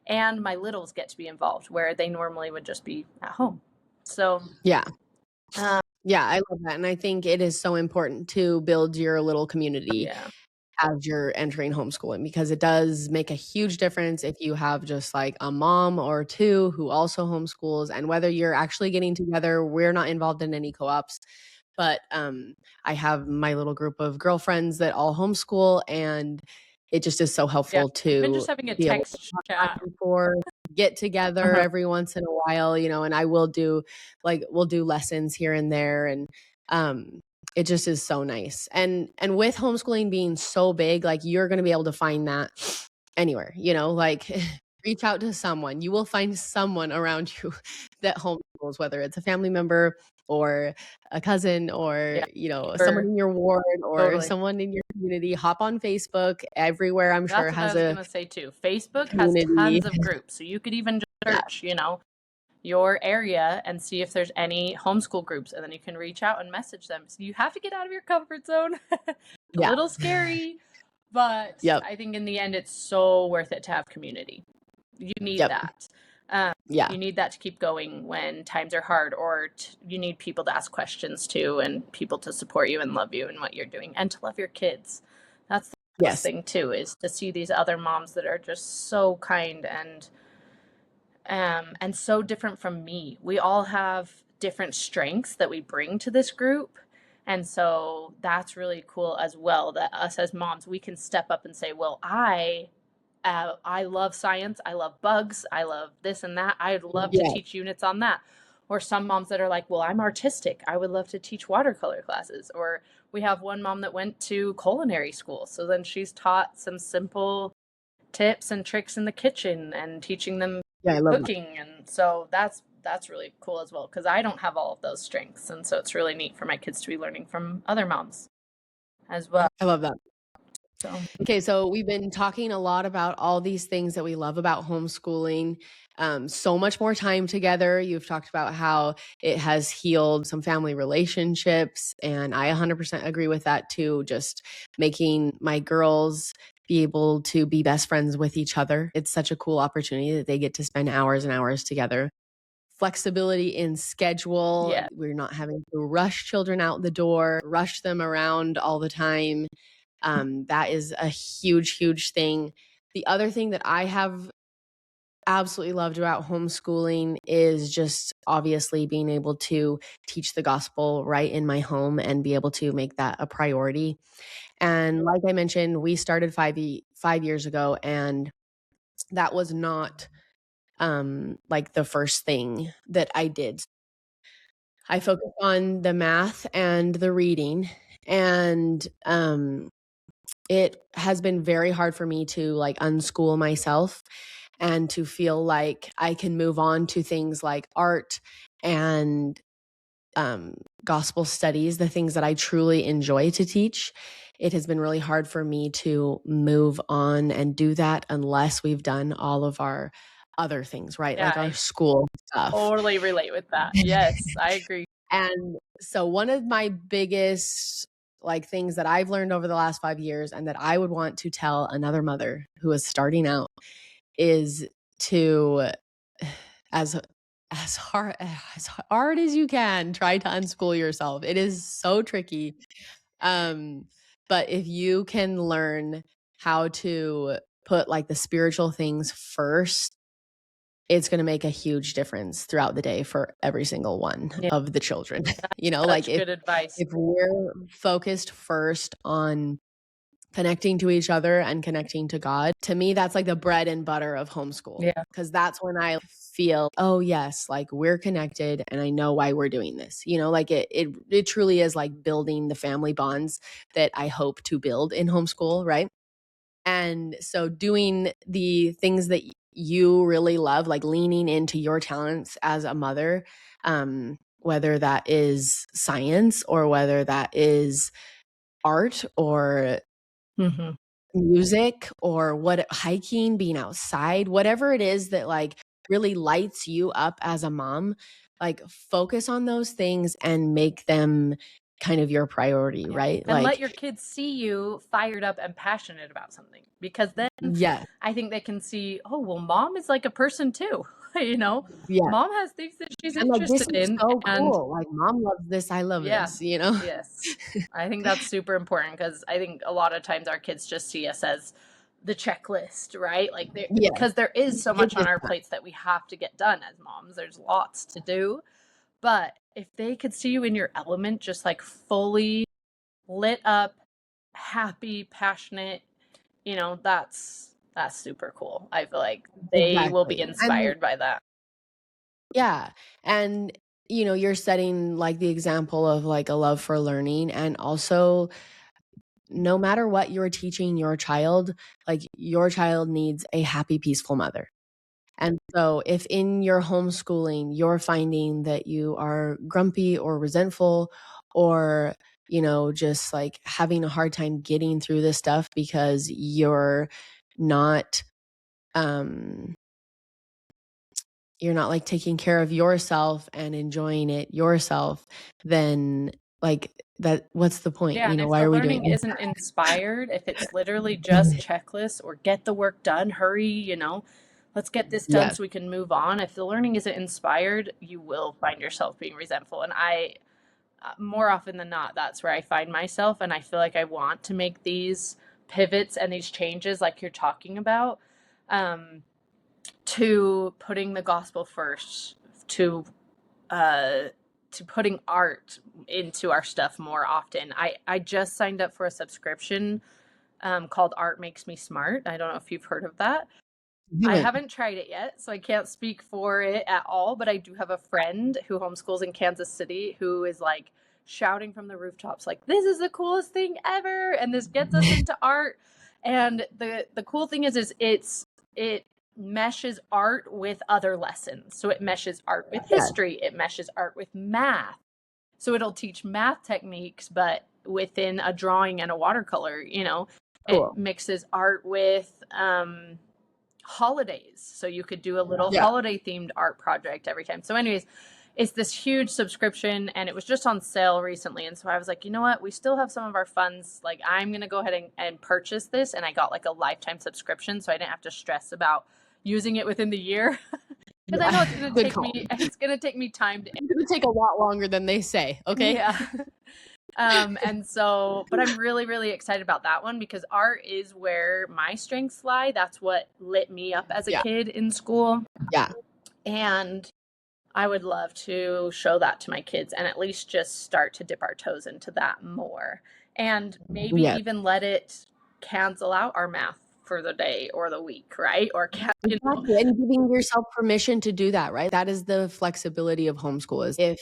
And my littles get to be involved where they normally would just be at home. So yeah, I love that. And I think it is so important to build your little community as you're entering homeschooling, because it does make a huge difference if you have just like a mom or two who also homeschools, and whether you're actually getting together. We're not involved in any co-ops, but I have my little group of girlfriends that all homeschool, and it just is so helpful to even just having a be text able to chat before get together every once in a while, and I will do we'll do lessons here and there, and it just is so nice. And with homeschooling being so big, like, you're going to be able to find that anywhere, like reach out to someone. You will find someone around you that homeschools, whether it's a family member or a cousin or, someone in your ward or someone in your community. Hop on Facebook. Everywhere, I'm sure, has a. I was going to say too. Facebook has tons of groups. So you could even just search, your area and see if there's any homeschool groups, and then you can reach out and message them. So you have to get out of your comfort zone. A little scary, but I think in the end it's so worth it to have community. You need that. You need that to keep going when times are hard, or you need people to ask questions to, and people to support you and love you in what you're doing, and to love your kids. That's the best thing too, is to see these other moms that are just so kind and so different from me. We all have different strengths that we bring to this group. And so that's really cool as well, that us as moms, we can step up and say, well, I love science. I love bugs. I love this and that. I'd love to teach units on that. Or some moms that are like, well, I'm artistic. I would love to teach watercolor classes. Or we have one mom that went to culinary school. So then she's taught some simple tips and tricks in the kitchen and teaching them cooking. And so that's really cool as well, because I don't have all of those strengths. And so it's really neat for my kids to be learning from other moms as well. I love that. Okay, so we've been talking a lot about all these things that we love about homeschooling. So much more time together. You've talked about how it has healed some family relationships, and I 100% agree with that too. Just making my girls be able to be best friends with each other. It's such a cool opportunity that they get to spend hours and hours together. Flexibility in schedule. We're not having to rush children out the door, rush them around all the time. That is a huge, huge thing. The other thing that I have absolutely loved about homeschooling is just obviously being able to teach the gospel right in my home and be able to make that a priority. And like I mentioned, we started 5 years ago, and that was not like the first thing that I did. I focused on the math and the reading, and it has been very hard for me to like unschool myself and to feel like I can move on to things like art and gospel studies, the things that I truly enjoy to teach. It has been really hard for me to move on and do that unless we've done all of our other things, right? Like our school stuff. Totally relate with that. Yes, I agree. And so one of my biggest like things that I've learned over the last 5 years, and that I would want to tell another mother who is starting out, is to as hard as you can, try to unschool yourself. It is so tricky. But if you can learn how to put like the spiritual things first, it's going to make a huge difference throughout the day for every single one of the children. Like good advice. If we're focused first on connecting to each other and connecting to God, to me, that's like the bread and butter of homeschool. Yeah. Because that's when I feel, oh yes, like we're connected and I know why we're doing this. Like it truly is like building the family bonds that I hope to build in homeschool, right? And so doing the things that you really love, like leaning into your talents as a mother, whether that is science or whether that is art or music or hiking, being outside, whatever it is that like really lights you up as a mom, like focus on those things and make them kind of your priority, right? And let your kids see you fired up and passionate about something, because then I think they can see, oh, well, mom is like a person too. Mom has things that she's interested in. So cool. Like mom loves this. I love this, Yes. I think that's super important, because I think a lot of times our kids just see us as the checklist, right? Like because there is so much on our plates that we have to get done as moms. There's lots to do. But if they could see you in your element, just like fully lit up, happy, passionate, that's super cool. I feel like they will be inspired by that. Yeah. And, you're setting like the example of like a love for learning, and also no matter what you're teaching your child, like your child needs a happy, peaceful mother. And so if in your homeschooling, you're finding that you are grumpy or resentful or, just like having a hard time getting through this stuff because you're not like taking care of yourself and enjoying it yourself, then like that, what's the point? Yeah, Why are we doing learning isn't inspired, if it's literally just checklists or get the work done, hurry, let's get this done so we can move on. If the learning isn't inspired, you will find yourself being resentful. And I, more often than not, that's where I find myself. And I feel like I want to make these pivots and these changes like you're talking about, to putting the gospel first, to putting art into our stuff more often. I just signed up for a subscription called Art Makes Me Smart. I don't know if you've heard of that. I haven't tried it yet, so I can't speak for it at all, but I do have a friend who homeschools in Kansas City who is like shouting from the rooftops, like, this is the coolest thing ever, and this gets us into art. And the cool thing is it meshes art with other lessons. So it meshes art with history, it meshes art with math. So it'll teach math techniques, but within a drawing and a watercolor, cool. It mixes art with holidays. So you could do a little holiday themed art project every time. So anyways, it's this huge subscription, and it was just on sale recently. And so I was like, you know what? We still have some of our funds. Like, I'm going to go ahead and purchase this. And I got like a lifetime subscription, so I didn't have to stress about using it within the year. Because I know it's going to take me time to. It's going to take a lot longer than they say. Okay. Yeah. And so, but I'm really, really excited about that one, because art is where my strengths lie. That's what lit me up as a kid in school. Yeah. And I would love to show that to my kids, and at least just start to dip our toes into that more, and maybe even let it cancel out our math for the day or the week, right? Or exactly. And giving yourself permission to do that, right? That is the flexibility of homeschool. Is if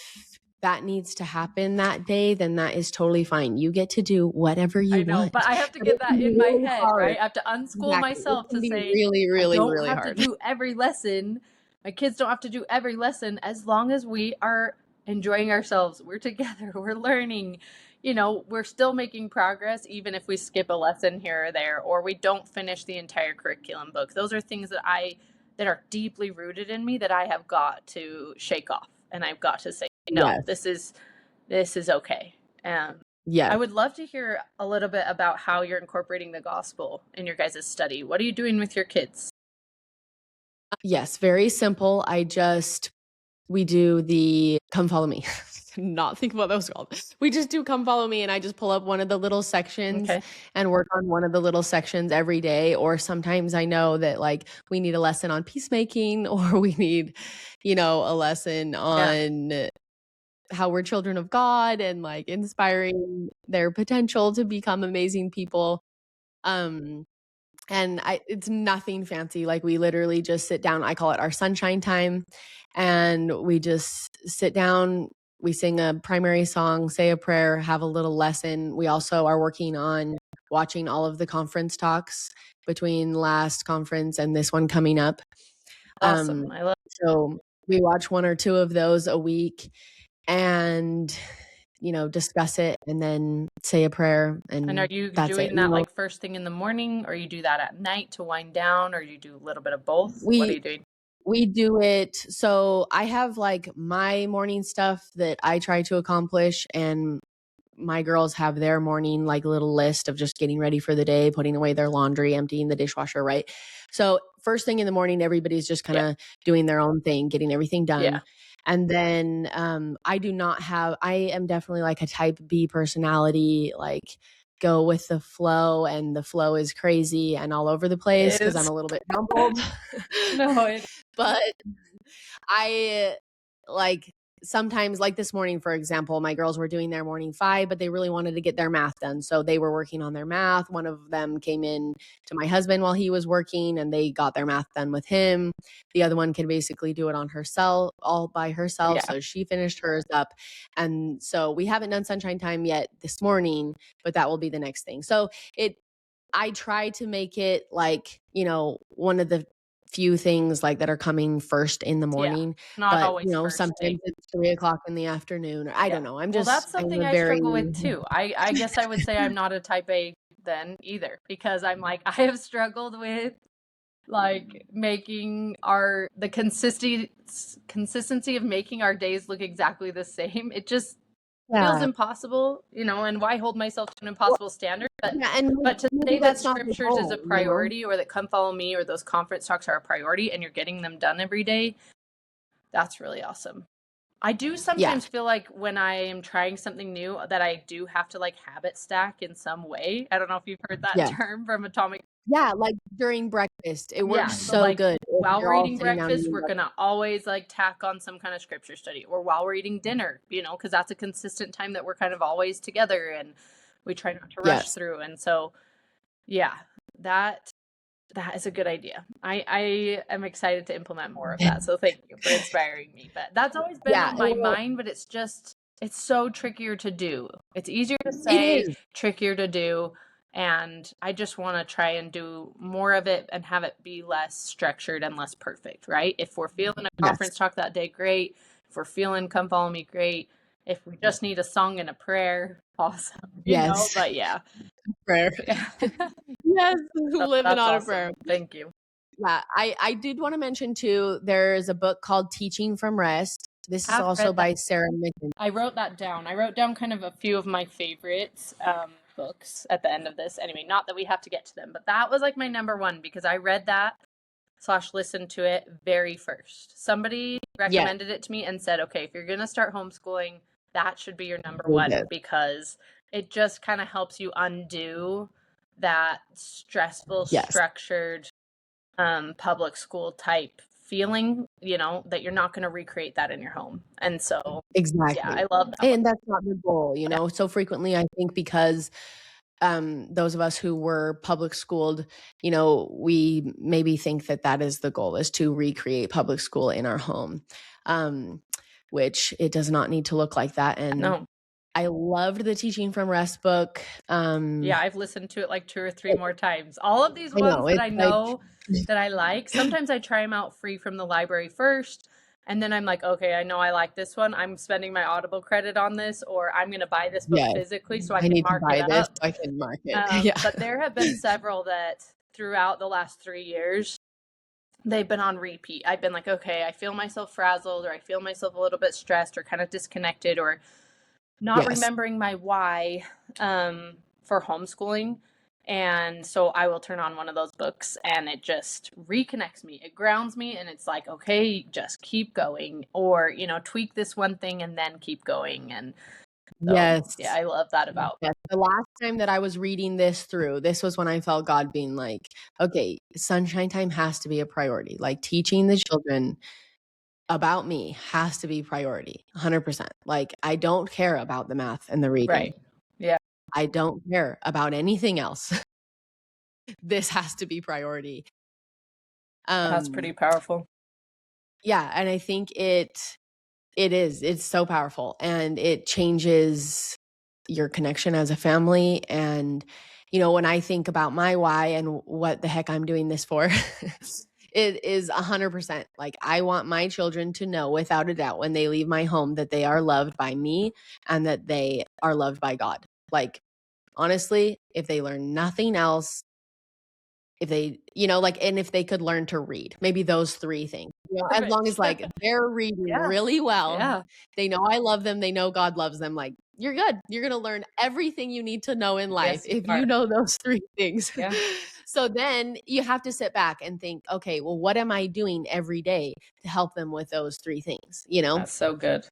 that needs to happen that day, then that is totally fine. You get to do whatever you want. But I have to get that in my head, right? I have to unschool myself to say, really, really, I don't really have hard. to do every lesson. My kids don't have to do every lesson, as long as we are enjoying ourselves. We're together. We're learning. We're still making progress, even if we skip a lesson here or there, or we don't finish the entire curriculum book. Those are things that are deeply rooted in me that I have got to shake off, and I've got to say, no, this is okay. I would love to hear a little bit about how you're incorporating the gospel in your guys' study. What are you doing with your kids? Yes, very simple. We do the come follow me. not think what that was called. We just do Come Follow Me, and I just pull up one of the little sections and work on one of the little sections every day. Or sometimes I know that like we need a lesson on peacemaking, or we need, a lesson on how we're children of God and like inspiring their potential to become amazing people. And it's nothing fancy. Like we literally just sit down. I call it our sunshine time. And we just sit down, we sing a primary song, say a prayer, have a little lesson. We also are working on watching all of the conference talks between last conference and this one coming up. Awesome. I love it. So we watch 1 or 2 of those a week and discuss it and then say a prayer. And are you doing that like first thing in the morning, or you do that at night to wind down, or you do a little bit of both? What are you doing? We do it. So I have like my morning stuff that I try to accomplish, and my girls have their morning like little list of just getting ready for the day, putting away their laundry, emptying the dishwasher, right? So first thing in the morning, everybody's just kind of doing their own thing, getting everything done. Yeah. And then I am definitely like a type B personality, like go with the flow, and the flow is crazy and all over the place because I'm a little bit jumbled. No, but I like sometimes, like this morning, for example, my girls were doing their morning 5, but they really wanted to get their math done. So they were working on their math. One of them came in to my husband while he was working, and they got their math done with him. The other one can basically do it on herself, all by herself. So she finished hers up. And so we haven't done sunshine time yet this morning, but that will be the next thing. So I try to make it like, one of the few things like that are coming first in the morning. Not always sometimes it's 3:00 in the afternoon, or I don't know. That's something I struggle with too. I guess I would say I'm not a type A then either, because I'm like, I have struggled with like making the consistency of making our days look exactly the same. It just feels impossible, and why hold myself to an impossible standard? But to say that scriptures is a priority, or that Come Follow Me or those conference talks are a priority, and you're getting them done every day, that's really awesome. I do sometimes feel like when I am trying something new that I do have to like habit stack in some way. I don't know if you've heard that term from Atomic. Yeah, like during breakfast, it works so good. While we're eating breakfast, we're going to always like tack on some kind of scripture study, or while we're eating dinner, because that's a consistent time that we're kind of always together and we try not to rush through. And so, that is a good idea. I am excited to implement more of that. So thank you for inspiring me. But that's always been on my mind, but it's so trickier to do. It's easier to say, trickier to do. And I just want to try and do more of it and have it be less structured and less perfect, right? If we're feeling a conference talk that day, great. If we're feeling Come Follow Me, great. If we just need a song and a prayer, awesome. But prayer. Yes, living on a prayer. Thank you. Yeah, I did want to mention too, there's a book called Teaching from Rest. This is also by Sarah McKenzie. I wrote that down. I wrote down kind of a few of my favorites books at the end of this. Anyway, not that we have to get to them, but that was like my number one, because I read that / listened to it very first. Somebody recommended it to me and said, okay, if you're going to start homeschooling, that should be your number one, because it just kind of helps you undo that stressful, structured public school type feeling, that you're not going to recreate that in your home. And so I love that. And that's not the goal, so frequently I think because those of us who were public schooled, we maybe think that is the goal, is to recreate public school in our home, which it does not need to look like that. And I loved the Teaching from Rest book. I've listened to it like 2 or 3 more times. All of these ones that I know that I like. Sometimes I try them out free from the library first, and then I'm like, okay, I know I like this one. I'm spending my Audible credit on this, or I'm going to buy this book physically so I can mark it up. I can mark it. But there have been several that throughout the last 3 years, they've been on repeat. I've been like, okay, I feel myself frazzled, or I feel myself a little bit stressed, or kind of disconnected, or not remembering my why for homeschooling. And so I will turn on one of those books and it just reconnects me. It grounds me and it's like, okay, just keep going, or, tweak this one thing and then keep going. And so, Yes. yeah, I love that about. Yes. The last time that I was reading this through, this was when I felt God being like, okay, sunshine time has to be a priority. Like teaching the children about me has to be priority, 100%. Like I don't care about the math and the reading. Right. Yeah. I don't care about anything else. This has to be priority. That's pretty powerful. Yeah, and I think it's so powerful, and it changes your connection as a family. And when I think about my why and what the heck I'm doing this for, it is 100% like I want my children to know without a doubt when they leave my home that they are loved by me and that they are loved by God. Like honestly, if they learn nothing else, if they, and if they could learn to read, maybe those three things, as long as like they're reading really well, they know I love them, they know God loves them, like you're good. You're going to learn everything you need to know in life if you know those three things. Yeah. So then you have to sit back and think, okay, well, what am I doing every day to help them with those three things? That's so good.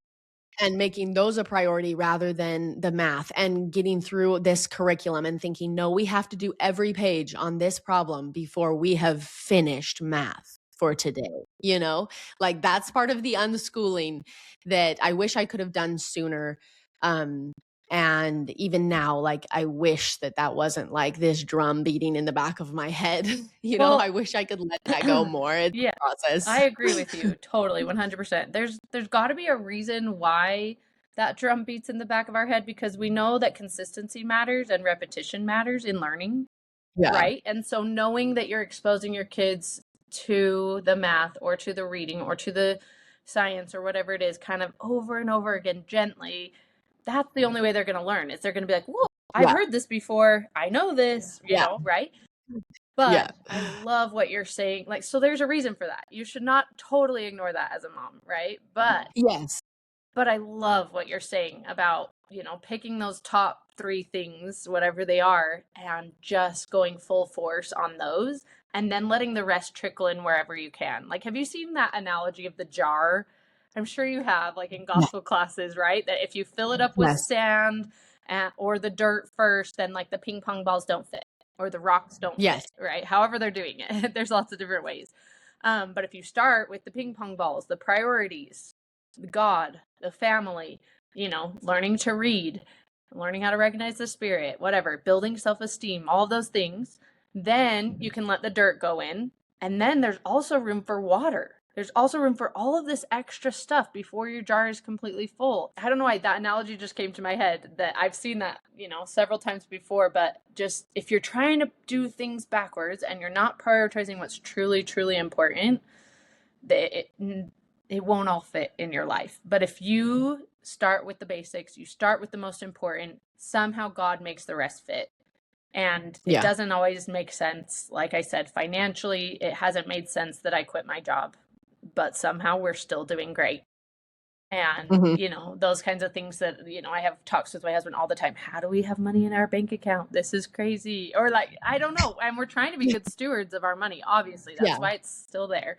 And making those a priority rather than the math, and getting through this curriculum and thinking, no, we have to do every page on this problem before we have finished math for today. Like that's part of the unschooling that I wish I could have done sooner. And even now, like I wish that wasn't like this drum beating in the back of my head. I wish I could let that go more in the process. I agree with you totally, 100%. There's got to be a reason why that drum beats in the back of our head, because we know that consistency matters and repetition matters in learning. Yeah. Right? And so knowing that you're exposing your kids to the math or to the reading or to the science or whatever it is, kind of over and over again, gently, that's the only way they're going to learn. Is they're going to be like, whoa, I've heard this before. I know this, you know, right? But I love what you're saying. Like, so there's a reason for that. You should not totally ignore that as a mom, right? But yes. But I love what you're saying about, picking those top three things, whatever they are, and just going full force on those and then letting the rest trickle in wherever you can. Like, have you seen that analogy of the jar? I'm sure you have, like in gospel classes, right? That if you fill it up with sand or the dirt first, then like the ping pong balls don't fit or the rocks don't fit, right? However they're doing it. There's lots of different ways. But if you start with the ping pong balls, the priorities, God, the family, learning to read, learning how to recognize the spirit, whatever, building self-esteem, all those things, then you can let the dirt go in. And then there's also room for water. There's also room for all of this extra stuff before your jar is completely full. I don't know why that analogy just came to my head, that I've seen that, several times before, but just if you're trying to do things backwards and you're not prioritizing what's truly, truly important, it won't all fit in your life. But if you start with the basics, you start with the most important, somehow God makes the rest fit. And it doesn't always make sense. Like I said, financially, it hasn't made sense that I quit my job, but somehow we're still doing great. And, those kinds of things that, I have talks with my husband all the time. How do we have money in our bank account? This is crazy. Or like, I don't know. And we're trying to be good stewards of our money. Obviously, that's why it's still there.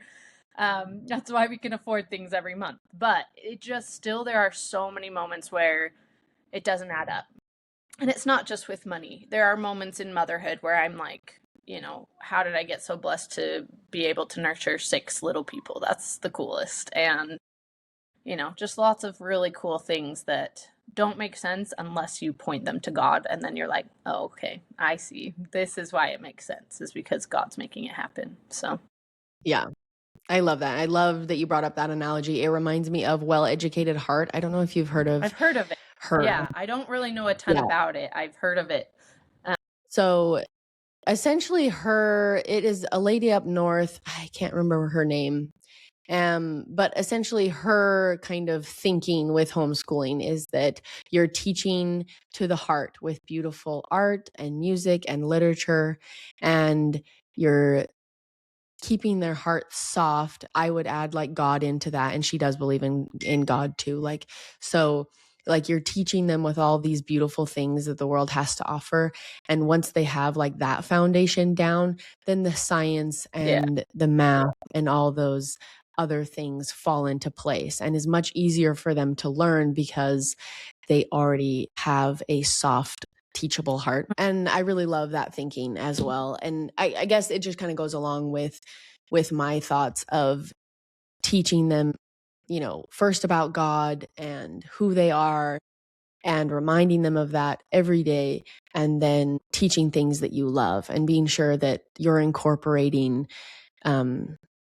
That's why we can afford things every month. But it just still, there are so many moments where it doesn't add up. And it's not just with money. There are moments in motherhood where I'm like, how did I get so blessed to be able to nurture 6 little people? That's the coolest. And, just lots of really cool things that don't make sense unless you point them to God. And then you're like, oh, okay, I see. This is why it makes sense, is because God's making it happen. So, yeah. I love that. I love that you brought up that analogy. It reminds me of Well-Educated Heart. I don't know if you've heard of. I've heard of it. Her. Yeah, I don't really know a ton about it. I've heard of it. So essentially it is a lady up north. I can't remember her name. But essentially her kind of thinking with homeschooling is that you're teaching to the heart with beautiful art and music and literature, and you're keeping their heart soft. I would add like God into that. And she does believe in God too. Like, so like you're teaching them with all these beautiful things that the world has to offer. And once they have like that foundation down, then the science and the math and all those other things fall into place and is much easier for them to learn because they already have a soft, teachable heart. And I really love that thinking as well. And I guess it just kind of goes along with my thoughts of teaching them, you know, first about God and who they are and reminding them of that every day, and then teaching things that you love and being sure that you're incorporating,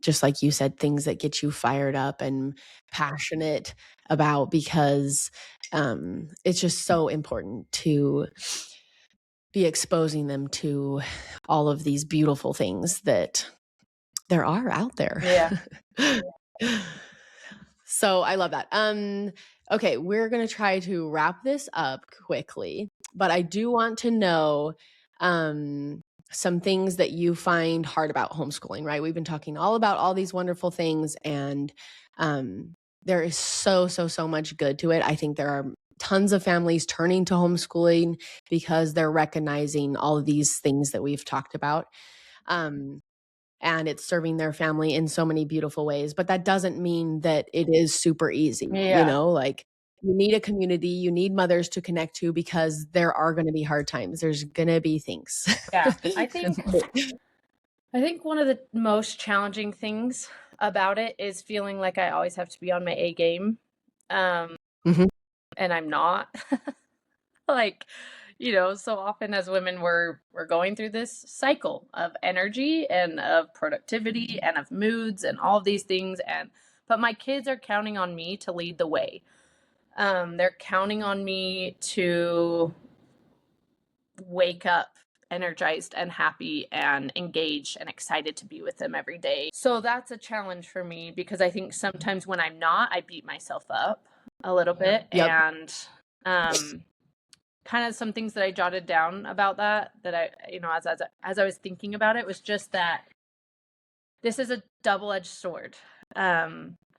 just like you said, things that get you fired up and passionate about, because it's just so important to be exposing them to all of these beautiful things that there are out there. Yeah. So I love that. Okay, we're going to try to wrap this up quickly, but I do want to know some things that you find hard about homeschooling, right? We've been talking all about all these wonderful things, and there is so much good to it. I think there are tons of families turning to homeschooling because they're recognizing all of these things that we've talked about. And it's serving their family in so many beautiful ways. But that doesn't mean that it is super easy. You know, like you need a community, you need mothers to connect to, because there are going to be hard times. There's going to be things. Yeah. I think one of the most challenging things about it is feeling like I always have to be on my A game. And I'm not. Like, you know, so often as women, we're going through this cycle of energy and of productivity and of moods and all of these things. But my kids are counting on me to lead the way. They're counting on me to wake up energized and happy and engaged and excited to be with them every day. So that's a challenge for me, because I think sometimes when I'm not, I beat myself up a little bit. And kind of some things that I jotted down about that I, you know, as I was thinking about it, was just that this is a double-edged sword.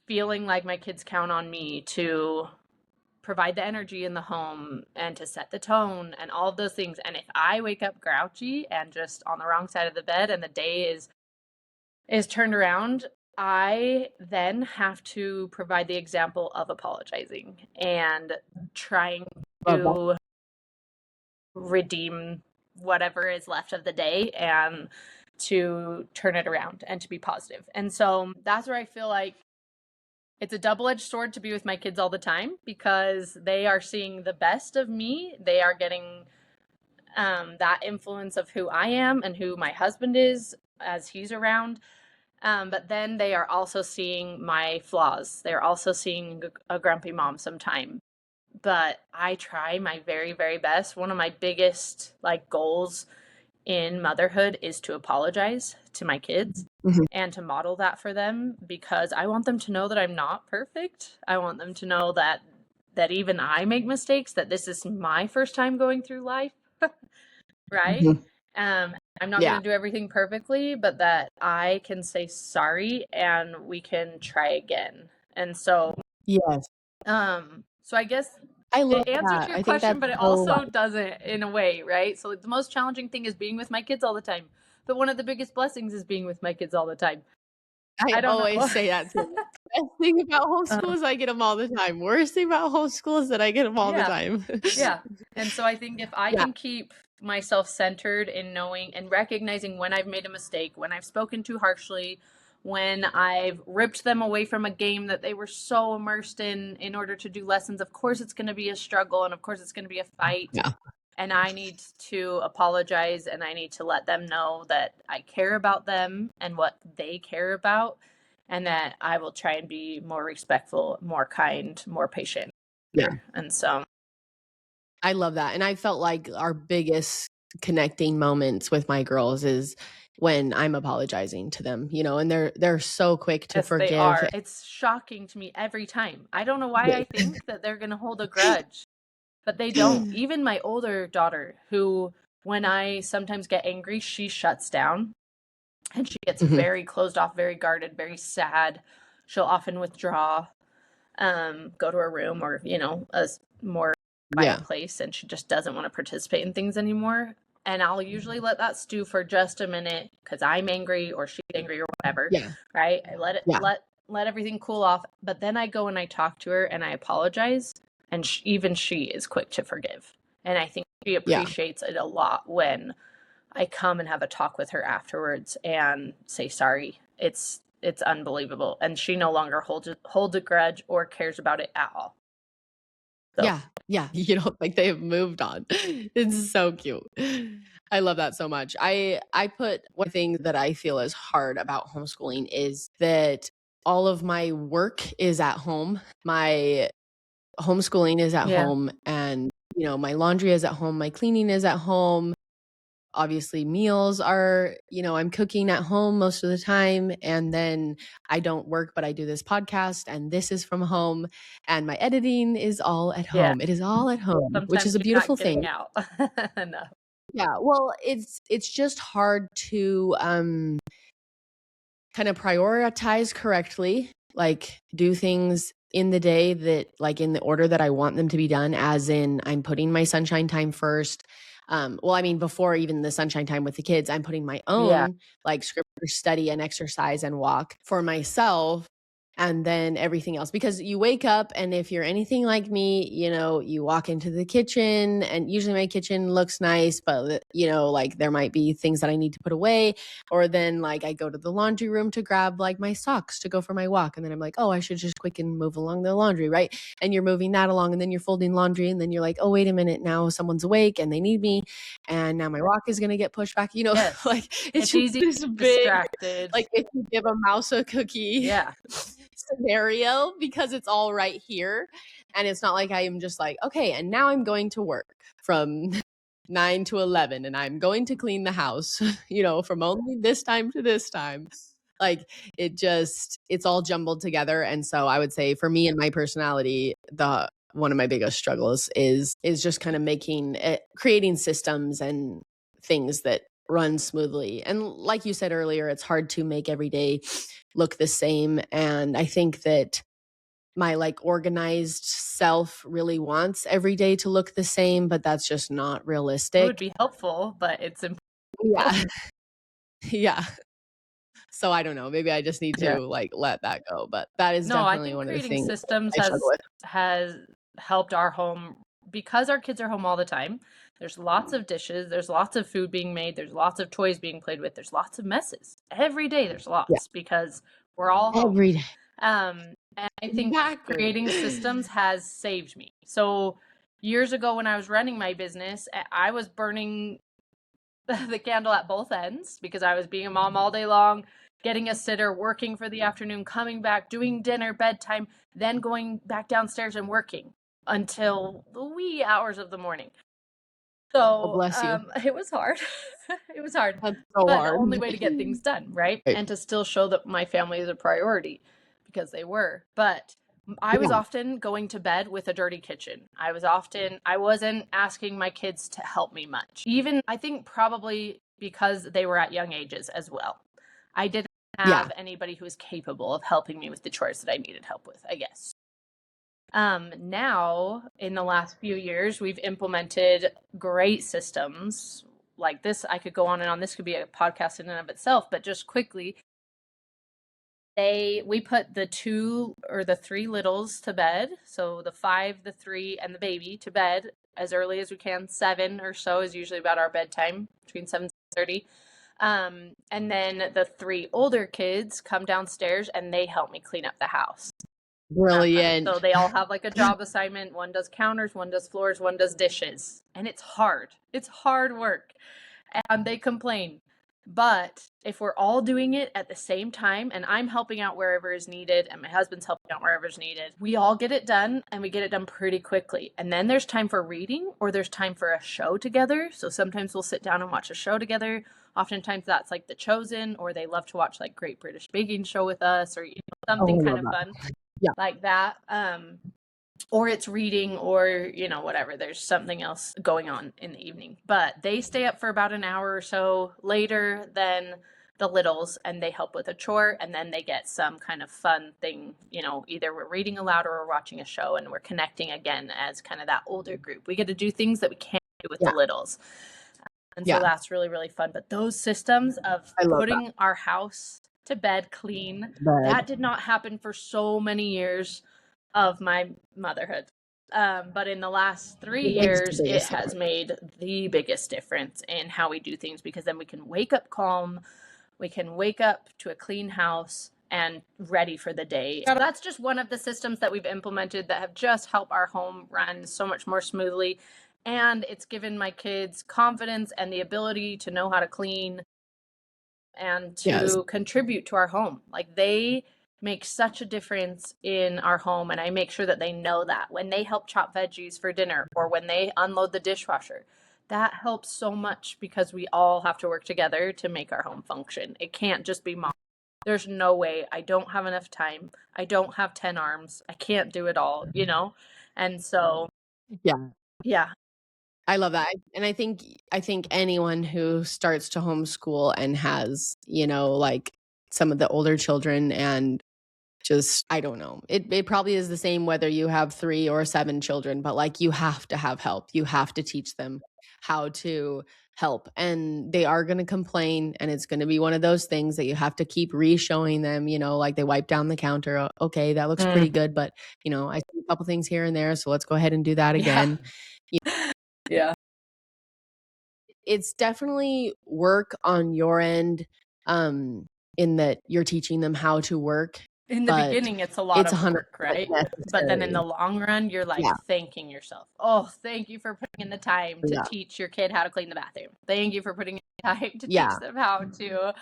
Feeling like my kids count on me to provide the energy in the home and to set the tone and all of those things. And if I wake up grouchy and just on the wrong side of the bed and the day is turned around, I then have to provide the example of apologizing and trying to redeem whatever is left of the day and to turn it around and to be positive. And so that's where I feel like it's a double-edged sword to be with my kids all the time, because they are seeing the best of me. They are getting that influence of who I am and who my husband is as he's around. But then they are also seeing my flaws. They're also seeing a grumpy mom sometimes. But I try my very, very best. One of my biggest goals in motherhood is to apologize to my kids and to model that for them, because I want them to know that I'm not perfect. I want them to know that even I make mistakes, that this is my first time going through life, right? I'm not going to do everything perfectly, but that I can say sorry and we can try again. And so, so I guess it answers your question, but it also doesn't, in a way, right? So the most challenging thing is being with my kids all the time. But one of the biggest blessings is being with my kids all the time. I always say that too. Best thing about homeschool is I get them all the time. Worst thing about homeschool is that I get them all the time. And so I think if I can keep myself centered in knowing and recognizing when I've made a mistake, when I've spoken too harshly, when I've ripped them away from a game that they were so immersed in order to do lessons, of course it's going to be a struggle, and of course it's going to be a fight. And I need to apologize, and I need to let them know that I care about them and what they care about, and that I will try and be more respectful, more kind, more patient. And so I love that. And I felt like our biggest connecting moments with my girls is when I'm apologizing to them, you know, and they're so quick to forgive. They are. It's shocking to me every time. I don't know why I think that they're going to hold a grudge, but they don't. Even my older daughter, who, when I sometimes get angry, she shuts down and she gets very closed off, very guarded, very sad. She'll often withdraw, go to her room, or, you know, more quiet place and she just doesn't want to participate in things anymore. And I'll usually let that stew for just a minute because I'm angry or she's angry or whatever. Right? I let it let everything cool off. But then I go and I talk to her and I apologize. And even she is quick to forgive. And I think she appreciates it a lot when I come and have a talk with her afterwards and say sorry. It's unbelievable. And she no longer holds a grudge or cares about it at all. So. Yeah. You know, like they have moved on. It's so cute. I love that so much. I put one thing that I feel is hard about homeschooling is that all of my work is at home. My homeschooling is at home, and you know, my laundry is at home, my cleaning is at home. Obviously meals are, you know, I'm cooking at home most of the time, and then I don't work, but I do this podcast and this is from home, and my editing is all at home. It is all at home, sometimes which is a beautiful thing. Out. No. Yeah, well, it's just hard to kind of prioritize correctly, like do things in the day that like in the order that I want them to be done, as in I'm putting my sunshine time first. Well, I mean, before even the sunshine time with the kids, I'm putting my own like scripture study and exercise and walk for myself. And then everything else, because you wake up and if you're anything like me, you know, you walk into the kitchen and usually my kitchen looks nice, but you know, like there might be things that I need to put away, or then like I go to the laundry room to grab like my socks to go for my walk. And then I'm like, oh, I should just quick and move along the laundry. Right. And you're moving that along and then you're folding laundry and then you're like, oh, wait a minute. Now someone's awake and they need me. And now my walk is going to get pushed back, you know, like it's easy this big, distracted. Like if you give a mouse a cookie. Scenario, because it's all right here, and it's not like I am just like, okay, and now I'm going to work from 9 to 11 and I'm going to clean the house, you know, from only this time to this time. Like it's all jumbled together. And so I would say for me and my personality, one of my biggest struggles is just kind of creating systems and things that run smoothly. And like you said earlier, it's hard to make every day look the same. And I think that my like organized self really wants every day to look the same, but that's just not realistic. It would be helpful, but it's important. Yeah. So I don't know. Maybe I just need to like let that go. But that is definitely one of the things. Systems has helped our home because our kids are home all the time. There's lots of dishes. There's lots of food being made. There's lots of toys being played with. There's lots of messes. Every day there's lots because we're all home. Every day. And I think creating systems has saved me. So years ago when I was running my business, I was burning the candle at both ends because I was being a mom all day long, getting a sitter, working for the afternoon, coming back, doing dinner, bedtime, then going back downstairs and working until the wee hours of the morning. So bless you. It was hard. It was hard. That's so hard. The only way to get things done, right? And to still show that my family is a priority because they were. But I was often going to bed with a dirty kitchen. I wasn't asking my kids to help me much. Even I think probably because they were at young ages as well. I didn't have anybody who was capable of helping me with the chores that I needed help with, I guess. Now, in the last few years, we've implemented great systems like this. I could go on and on. This could be a podcast in and of itself, but just quickly, we put the 2 or the 3 littles to bed. So the 5, the 3, and the baby to bed as early as we can. 7 or so is usually about our bedtime, between 7 and 7:30. And then the 3 older kids come downstairs and they help me clean up the house. Brilliant. So they all have like a job assignment. One does counters, one does floors, one does dishes. And it's hard. It's hard work. And they complain. But if we're all doing it at the same time, and I'm helping out wherever is needed, and my husband's helping out wherever is needed, we all get it done, and we get it done pretty quickly. And then there's time for reading, or there's time for a show together. So sometimes we'll sit down and watch a show together. Oftentimes that's like The Chosen, or they love to watch like Great British Baking Show with us, or something kind of fun like that. Or it's reading, or whatever, there's something else going on in the evening. But they stay up for about an hour or so later than the littles, and they help with a chore, and then they get some kind of fun thing, either we're reading aloud or we're watching a show, and we're connecting again as kind of that older group. We get to do things that we can't do with the littles. And so that's really, really fun. But those systems of putting our house to bed clean, that did not happen for so many years of my motherhood. But in the last 3 years, it has made the biggest difference in how we do things, because then we can wake up calm. We can wake up to a clean house and ready for the day. So that's just one of the systems that we've implemented that have just helped our home run so much more smoothly. And it's given my kids confidence and the ability to know how to clean and to contribute to our home. Like, they make such a difference in our home, and I make sure that they know that when they help chop veggies for dinner or when they unload the dishwasher. That helps so much, because we all have to work together to make our home function. It can't just be mom. There's no way. I don't have enough time. I don't have 10 arms. I can't do it all, And so, yeah. I love that. And I think anyone who starts to homeschool and has, like some of the older children, and just, I don't know, it probably is the same whether you have 3 or 7 children, but like, you have to have help. You have to teach them how to help, and they are going to complain, and it's going to be one of those things that you have to keep re-showing them, like they wipe down the counter. Okay, that looks pretty good, but I see a couple things here and there, so let's go ahead and do that again. Yeah. It's definitely work on your end, in that you're teaching them how to work. In the beginning, it's a lot of work, right? But then in the long run, you're like thanking yourself. Oh, thank you for putting in the time to teach your kid how to clean the bathroom. Thank you for putting in the time to teach them how to,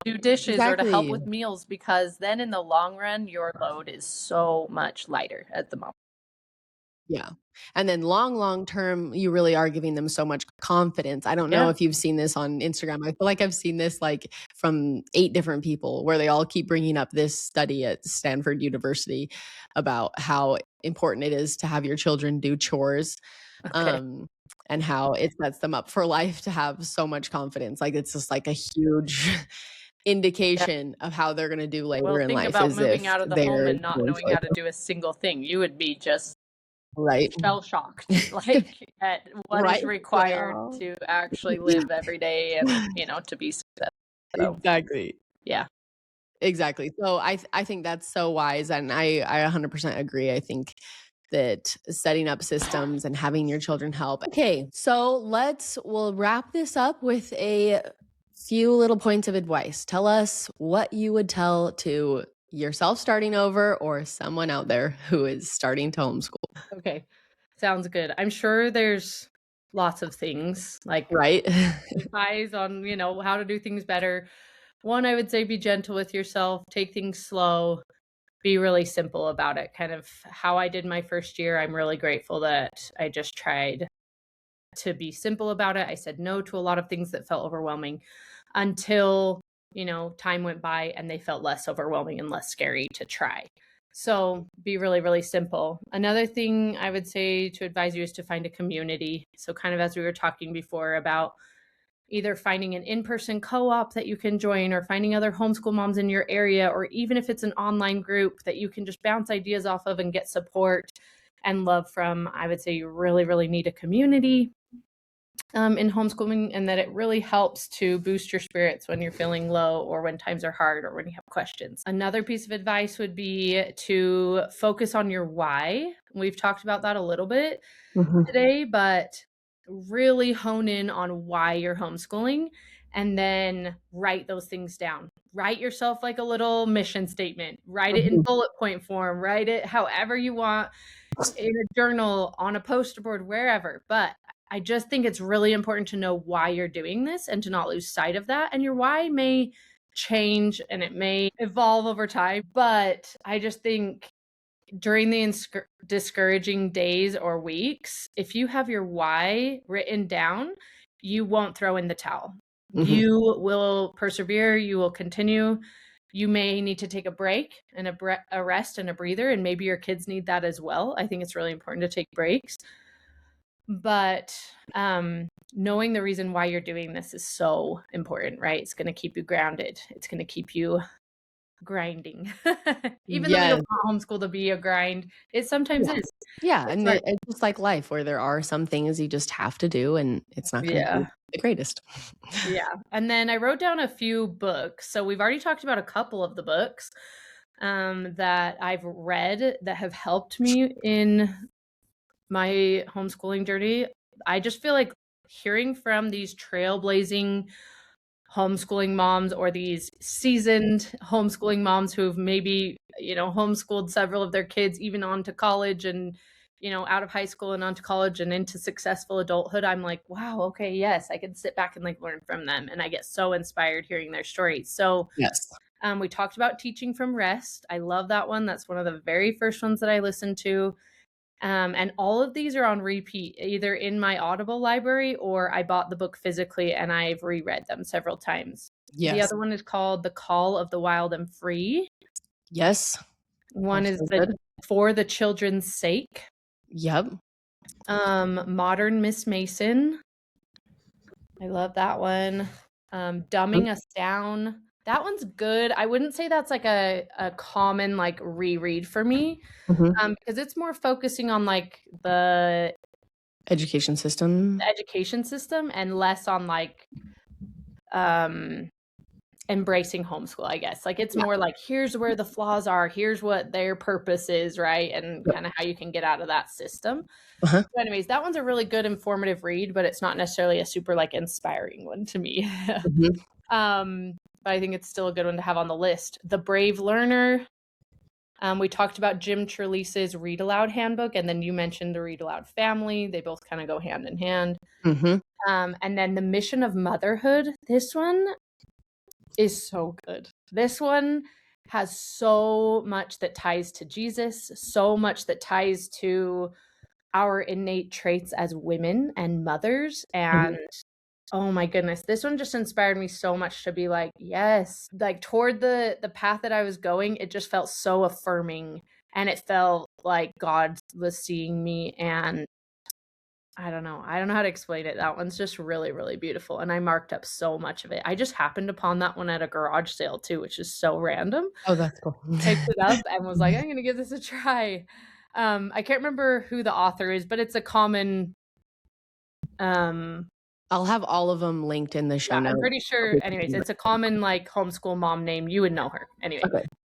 do dishes or to help with meals, because then in the long run, your load is so much lighter at the moment. Yeah. And then long term, you really are giving them so much confidence. I don't know if you've seen this on Instagram. I feel like I've seen this like from 8 different people, where they all keep bringing up this study at Stanford University about how important it is to have your children do chores. And how it sets them up for life to have so much confidence. Like, it's just like a huge indication of how they're going to do later in life. Think about moving out of the home and not knowing how to do a single thing. You would be just shell shocked, like, at what is required to actually live every day and to be successful. Exactly. Yeah. Exactly. So I think that's so wise, and I 100% agree. I think that setting up systems and having your children help. Okay, so we'll wrap this up with a few little points of advice. Tell us what you would tell to yourself starting over, or someone out there who is starting to homeschool. Okay, sounds good. I'm sure there's lots of things, like, advice on how to do things better. One, I would say, be gentle with yourself, take things slow, be really simple about it. Kind of how I did my first year. I'm really grateful that I just tried to be simple about it. I said no to a lot of things that felt overwhelming until time went by and they felt less overwhelming and less scary to try. So be really, really simple. Another thing I would say to advise you is to find a community. So kind of as we were talking before about either finding an in-person co-op that you can join, or finding other homeschool moms in your area, or even if it's an online group that you can just bounce ideas off of and get support and love from. I would say you really, really need a community in homeschooling, and that it really helps to boost your spirits when you're feeling low, or when times are hard, or when you have questions. Another piece of advice would be to focus on your why. We've talked about that a little bit today, but really hone in on why you're homeschooling, and then write those things down. Write yourself like a little mission statement. Write it in bullet point form. Write it however you want, in a journal, on a poster board, wherever. But I just think it's really important to know why you're doing this and to not lose sight of that. And your why may change and it may evolve over time, but I just think during the discouraging days or weeks, if you have your why written down, you won't throw in the towel. You will persevere. You will continue. You may need to take a break and a rest and a breather, and maybe your kids need that as well. I think it's really important to take breaks. But knowing the reason why you're doing this is so important, right? It's going to keep you grounded. It's going to keep you grinding. Even though we Yes. don't want homeschool to be a grind, it sometimes Yeah. is. Yeah. It's And like, it's just like life where there are some things you just have to do and it's not going to be yeah. the greatest. Yeah. And then I wrote down a few books. So we've already talked about a couple of the books that I've read that have helped me in my homeschooling journey. I just feel like hearing from these trailblazing homeschooling moms or these seasoned homeschooling moms who've maybe, homeschooled several of their kids even on to college and, out of high school and onto college and into successful adulthood. I'm like, wow, okay, yes, I can sit back and like learn from them. And I get so inspired hearing their stories. So Yes. we talked about Teaching from Rest. I love that one. That's one of the very first ones that I listened to. And all of these are on repeat, either in my Audible library or I bought the book physically and I've reread them several times. Yes. The other one is called The Call of the Wild and Free. Yes. One That's is so good. For the Children's Sake. Yep. Modern Miss Mason. I love that one. Dumbing Us Down. That one's good. I wouldn't say that's like a common like reread for me. Because it's more focusing on like the Education system. education system and less on like embracing homeschool, I guess. Like it's more like, here's where the flaws are, here's what their purpose is, right? And kind of how you can get out of that system. So anyways, that one's a really good informative read, but it's not necessarily a super like inspiring one to me. But I think it's still a good one to have on the list. The Brave Learner. We talked about Jim Trelease's Read Aloud Handbook, and then you mentioned the Read Aloud Family. They both kind of go hand in hand. And then The Mission of Motherhood. This one is so good. This one has so much that ties to Jesus, so much that ties to our innate traits as women and mothers. And oh my goodness, this one just inspired me so much to be like, yes, like toward the path that I was going, it just felt so affirming and it felt like God was seeing me. And I don't know how to explain it. That one's just really, really beautiful. And I marked up so much of it. I just happened upon that one at a garage sale too, which is so random. Oh, that's cool. Picked it up and was like, I'm going to give this a try. I can't remember who the author is, but it's a common, I'll have all of them linked in the show notes. I'm pretty sure. Anyways, it's a common like homeschool mom name. You would know her. Anyway,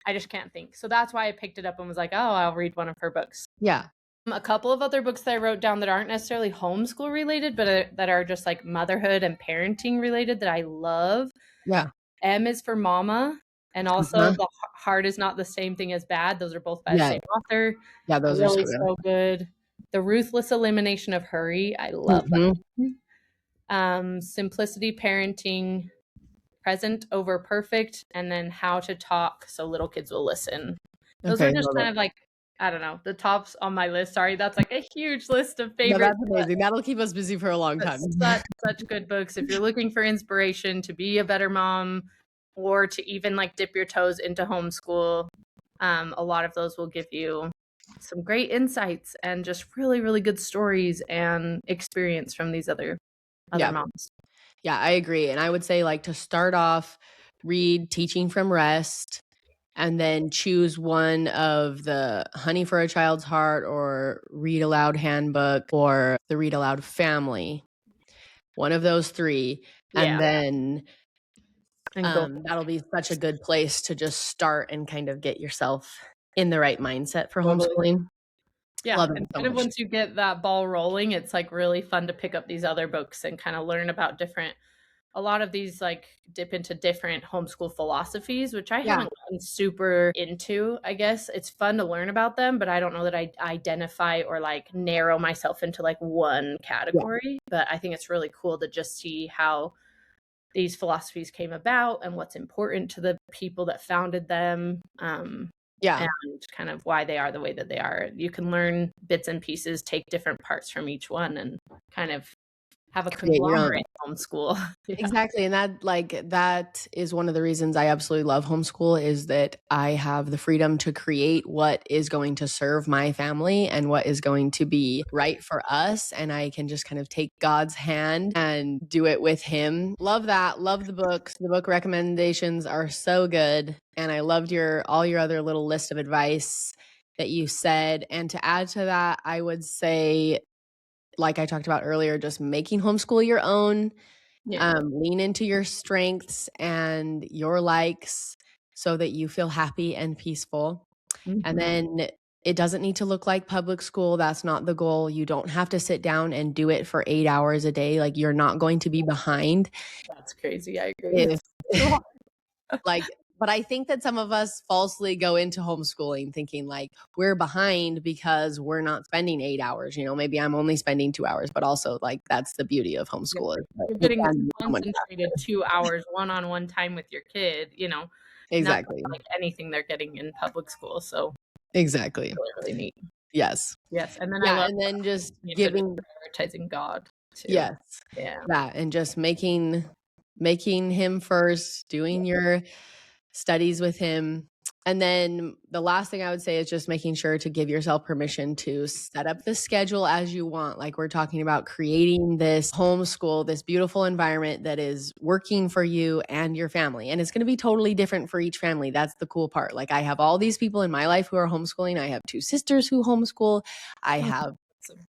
I just can't think. So that's why I picked it up and was like, oh, I'll read one of her books. Yeah. A couple of other books that I wrote down that aren't necessarily homeschool related, but that are just like motherhood and parenting related that I love. Yeah. M is for Mama. And also The Heart is Not the Same Thing as Bad. Those are both by the same author. Yeah, those really are so good. The Ruthless Elimination of Hurry. I love that. Simplicity Parenting, Present Over Perfect, and then How to Talk So Little Kids Will Listen. Those are just kind of like, I don't know, the tops on my list. Sorry, that's like a huge list of favorites. No, that's amazing. That'll keep us busy for a long time. Such good books. If you're looking for inspiration to be a better mom or to even like dip your toes into homeschool, a lot of those will give you some great insights and just really, really good stories and experience from these other moms. Yeah, I agree. And I would say like to start off, read Teaching from Rest and then choose one of the Honey for a Child's Heart or Read Aloud Handbook or the Read Aloud Family. One of those three. And then that'll be such a good place to just start and kind of get yourself in the right mindset for homeschooling. Yeah, and kind of once you get that ball rolling, it's like really fun to pick up these other books and kind of learn about a lot of these like dip into different homeschool philosophies, which I haven't gotten super into, I guess. It's fun to learn about them, but I don't know that I identify or like narrow myself into like one category. But I think it's really cool to just see how these philosophies came about and what's important to the people that founded them. And kind of why they are the way that they are. You can learn bits and pieces, take different parts from each one and kind of have a create your own. conglomerate homeschool. Yeah. Exactly. And that is one of the reasons I absolutely love homeschool, is that I have the freedom to create what is going to serve my family and what is going to be right for us. And I can just kind of take God's hand and do it with him. Love that. Love the books. The book recommendations are so good. And I loved all your other little list of advice that you said. And to add to that, I would say, like I talked about earlier, just making homeschool your own. Yeah. Lean into your strengths and your likes so that you feel happy and peaceful. Mhm. And then it doesn't need to look like public school. That's not the goal. You don't have to sit down and do it for 8 hours a day. Like, you're not going to be behind. That's crazy. I agree. If, but I think that some of us falsely go into homeschooling thinking like we're behind because we're not spending 8 hours. Maybe I'm only spending 2 hours, but also like that's the beauty of homeschool. You're getting concentrated 2 hours one-on-one time with your kid, Exactly. not like anything they're getting in public school. So exactly. Really, really neat. Yes. And then and then just prioritizing God too. Yes. Yeah. And just making him first, doing your studies with him. And then the last thing I would say is just making sure to give yourself permission to set up the schedule as you want. Like, we're talking about creating this homeschool, this beautiful environment that is working for you and your family. And it's going to be totally different for each family. That's the cool part. Like, I have all these people in my life who are homeschooling. I have 2 sisters who homeschool. I have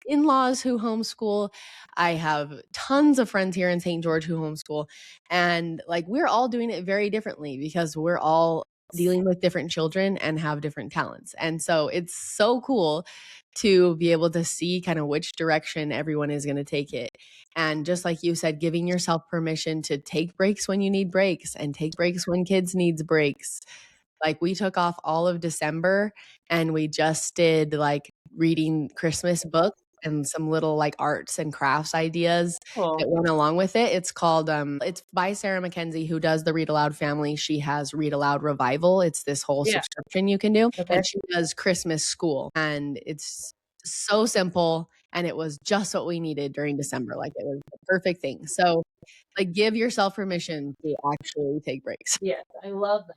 in-laws who homeschool. I have tons of friends here in St. George who homeschool. And like, we're all doing it very differently because we're all dealing with different children and have different talents. And so it's so cool to be able to see kind of which direction everyone is going to take it. And just like you said, giving yourself permission to take breaks when you need breaks and take breaks when kids needs breaks. Like, we took off all of December and we just did like reading Christmas books and some little like arts and crafts ideas that went along with it. It's called, it's by Sarah Mackenzie, who does the Read Aloud family. She has Read Aloud Revival. It's this whole subscription you can do. And she does Christmas school. And it's so simple. And it was just what we needed during December. Like, it was the perfect thing. So like, give yourself permission to actually take breaks. Yes, I love that.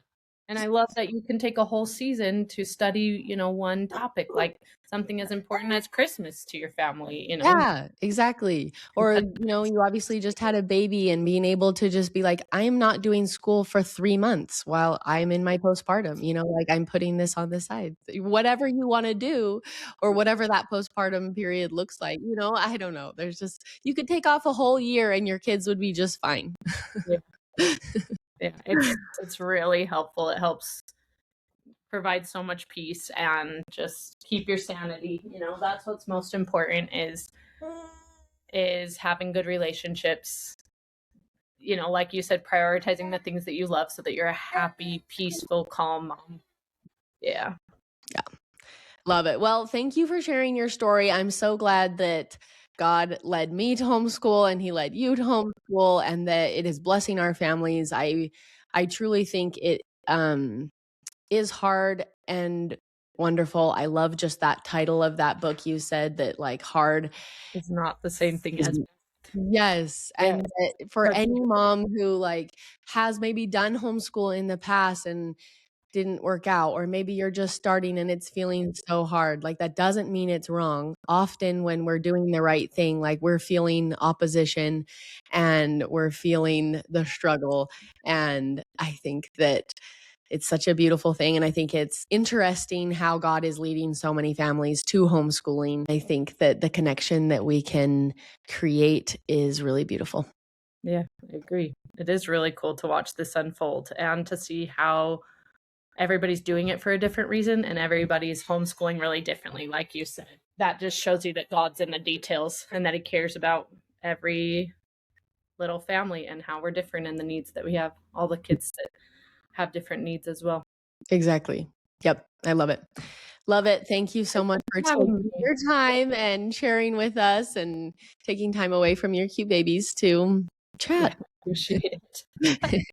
And I love that you can take a whole season to study, one topic, like something as important as Christmas to your family, Yeah, exactly. Or, you obviously just had a baby, and being able to just be like, I am not doing school for 3 months while I'm in my postpartum, like, I'm putting this on the side. Whatever you want to do, or whatever that postpartum period looks like, I don't know. There's just, you could take off a whole year and your kids would be just fine. Yeah, it's really helpful. It helps provide so much peace and just keep your sanity. That's what's most important is having good relationships. Like you said, prioritizing the things that you love so that you're a happy, peaceful, calm mom. Yeah. Love it. Well, thank you for sharing your story. I'm so glad that God led me to homeschool and he led you to homeschool, and that it is blessing our families. I truly think it is hard and wonderful. I love just that title of that book. You said that like hard is not the same thing as yes. And for any mom who like has maybe done homeschool in the past and didn't work out, or maybe you're just starting and it's feeling so hard, like, that doesn't mean it's wrong. Often when we're doing the right thing, like, we're feeling opposition and we're feeling the struggle. And I think that it's such a beautiful thing. And I think it's interesting how God is leading so many families to homeschooling. I think that the connection that we can create is really beautiful. Yeah, I agree. It is really cool to watch this unfold and to see how everybody's doing it for a different reason and everybody's homeschooling really differently, like you said. That just shows you that God's in the details and that he cares about every little family and how we're different and the needs that we have, all the kids that have different needs as well. Exactly. Yep. I love it. Love it. Thank you so much for taking your time and sharing with us and taking time away from your cute babies to chat. Yeah, appreciate it.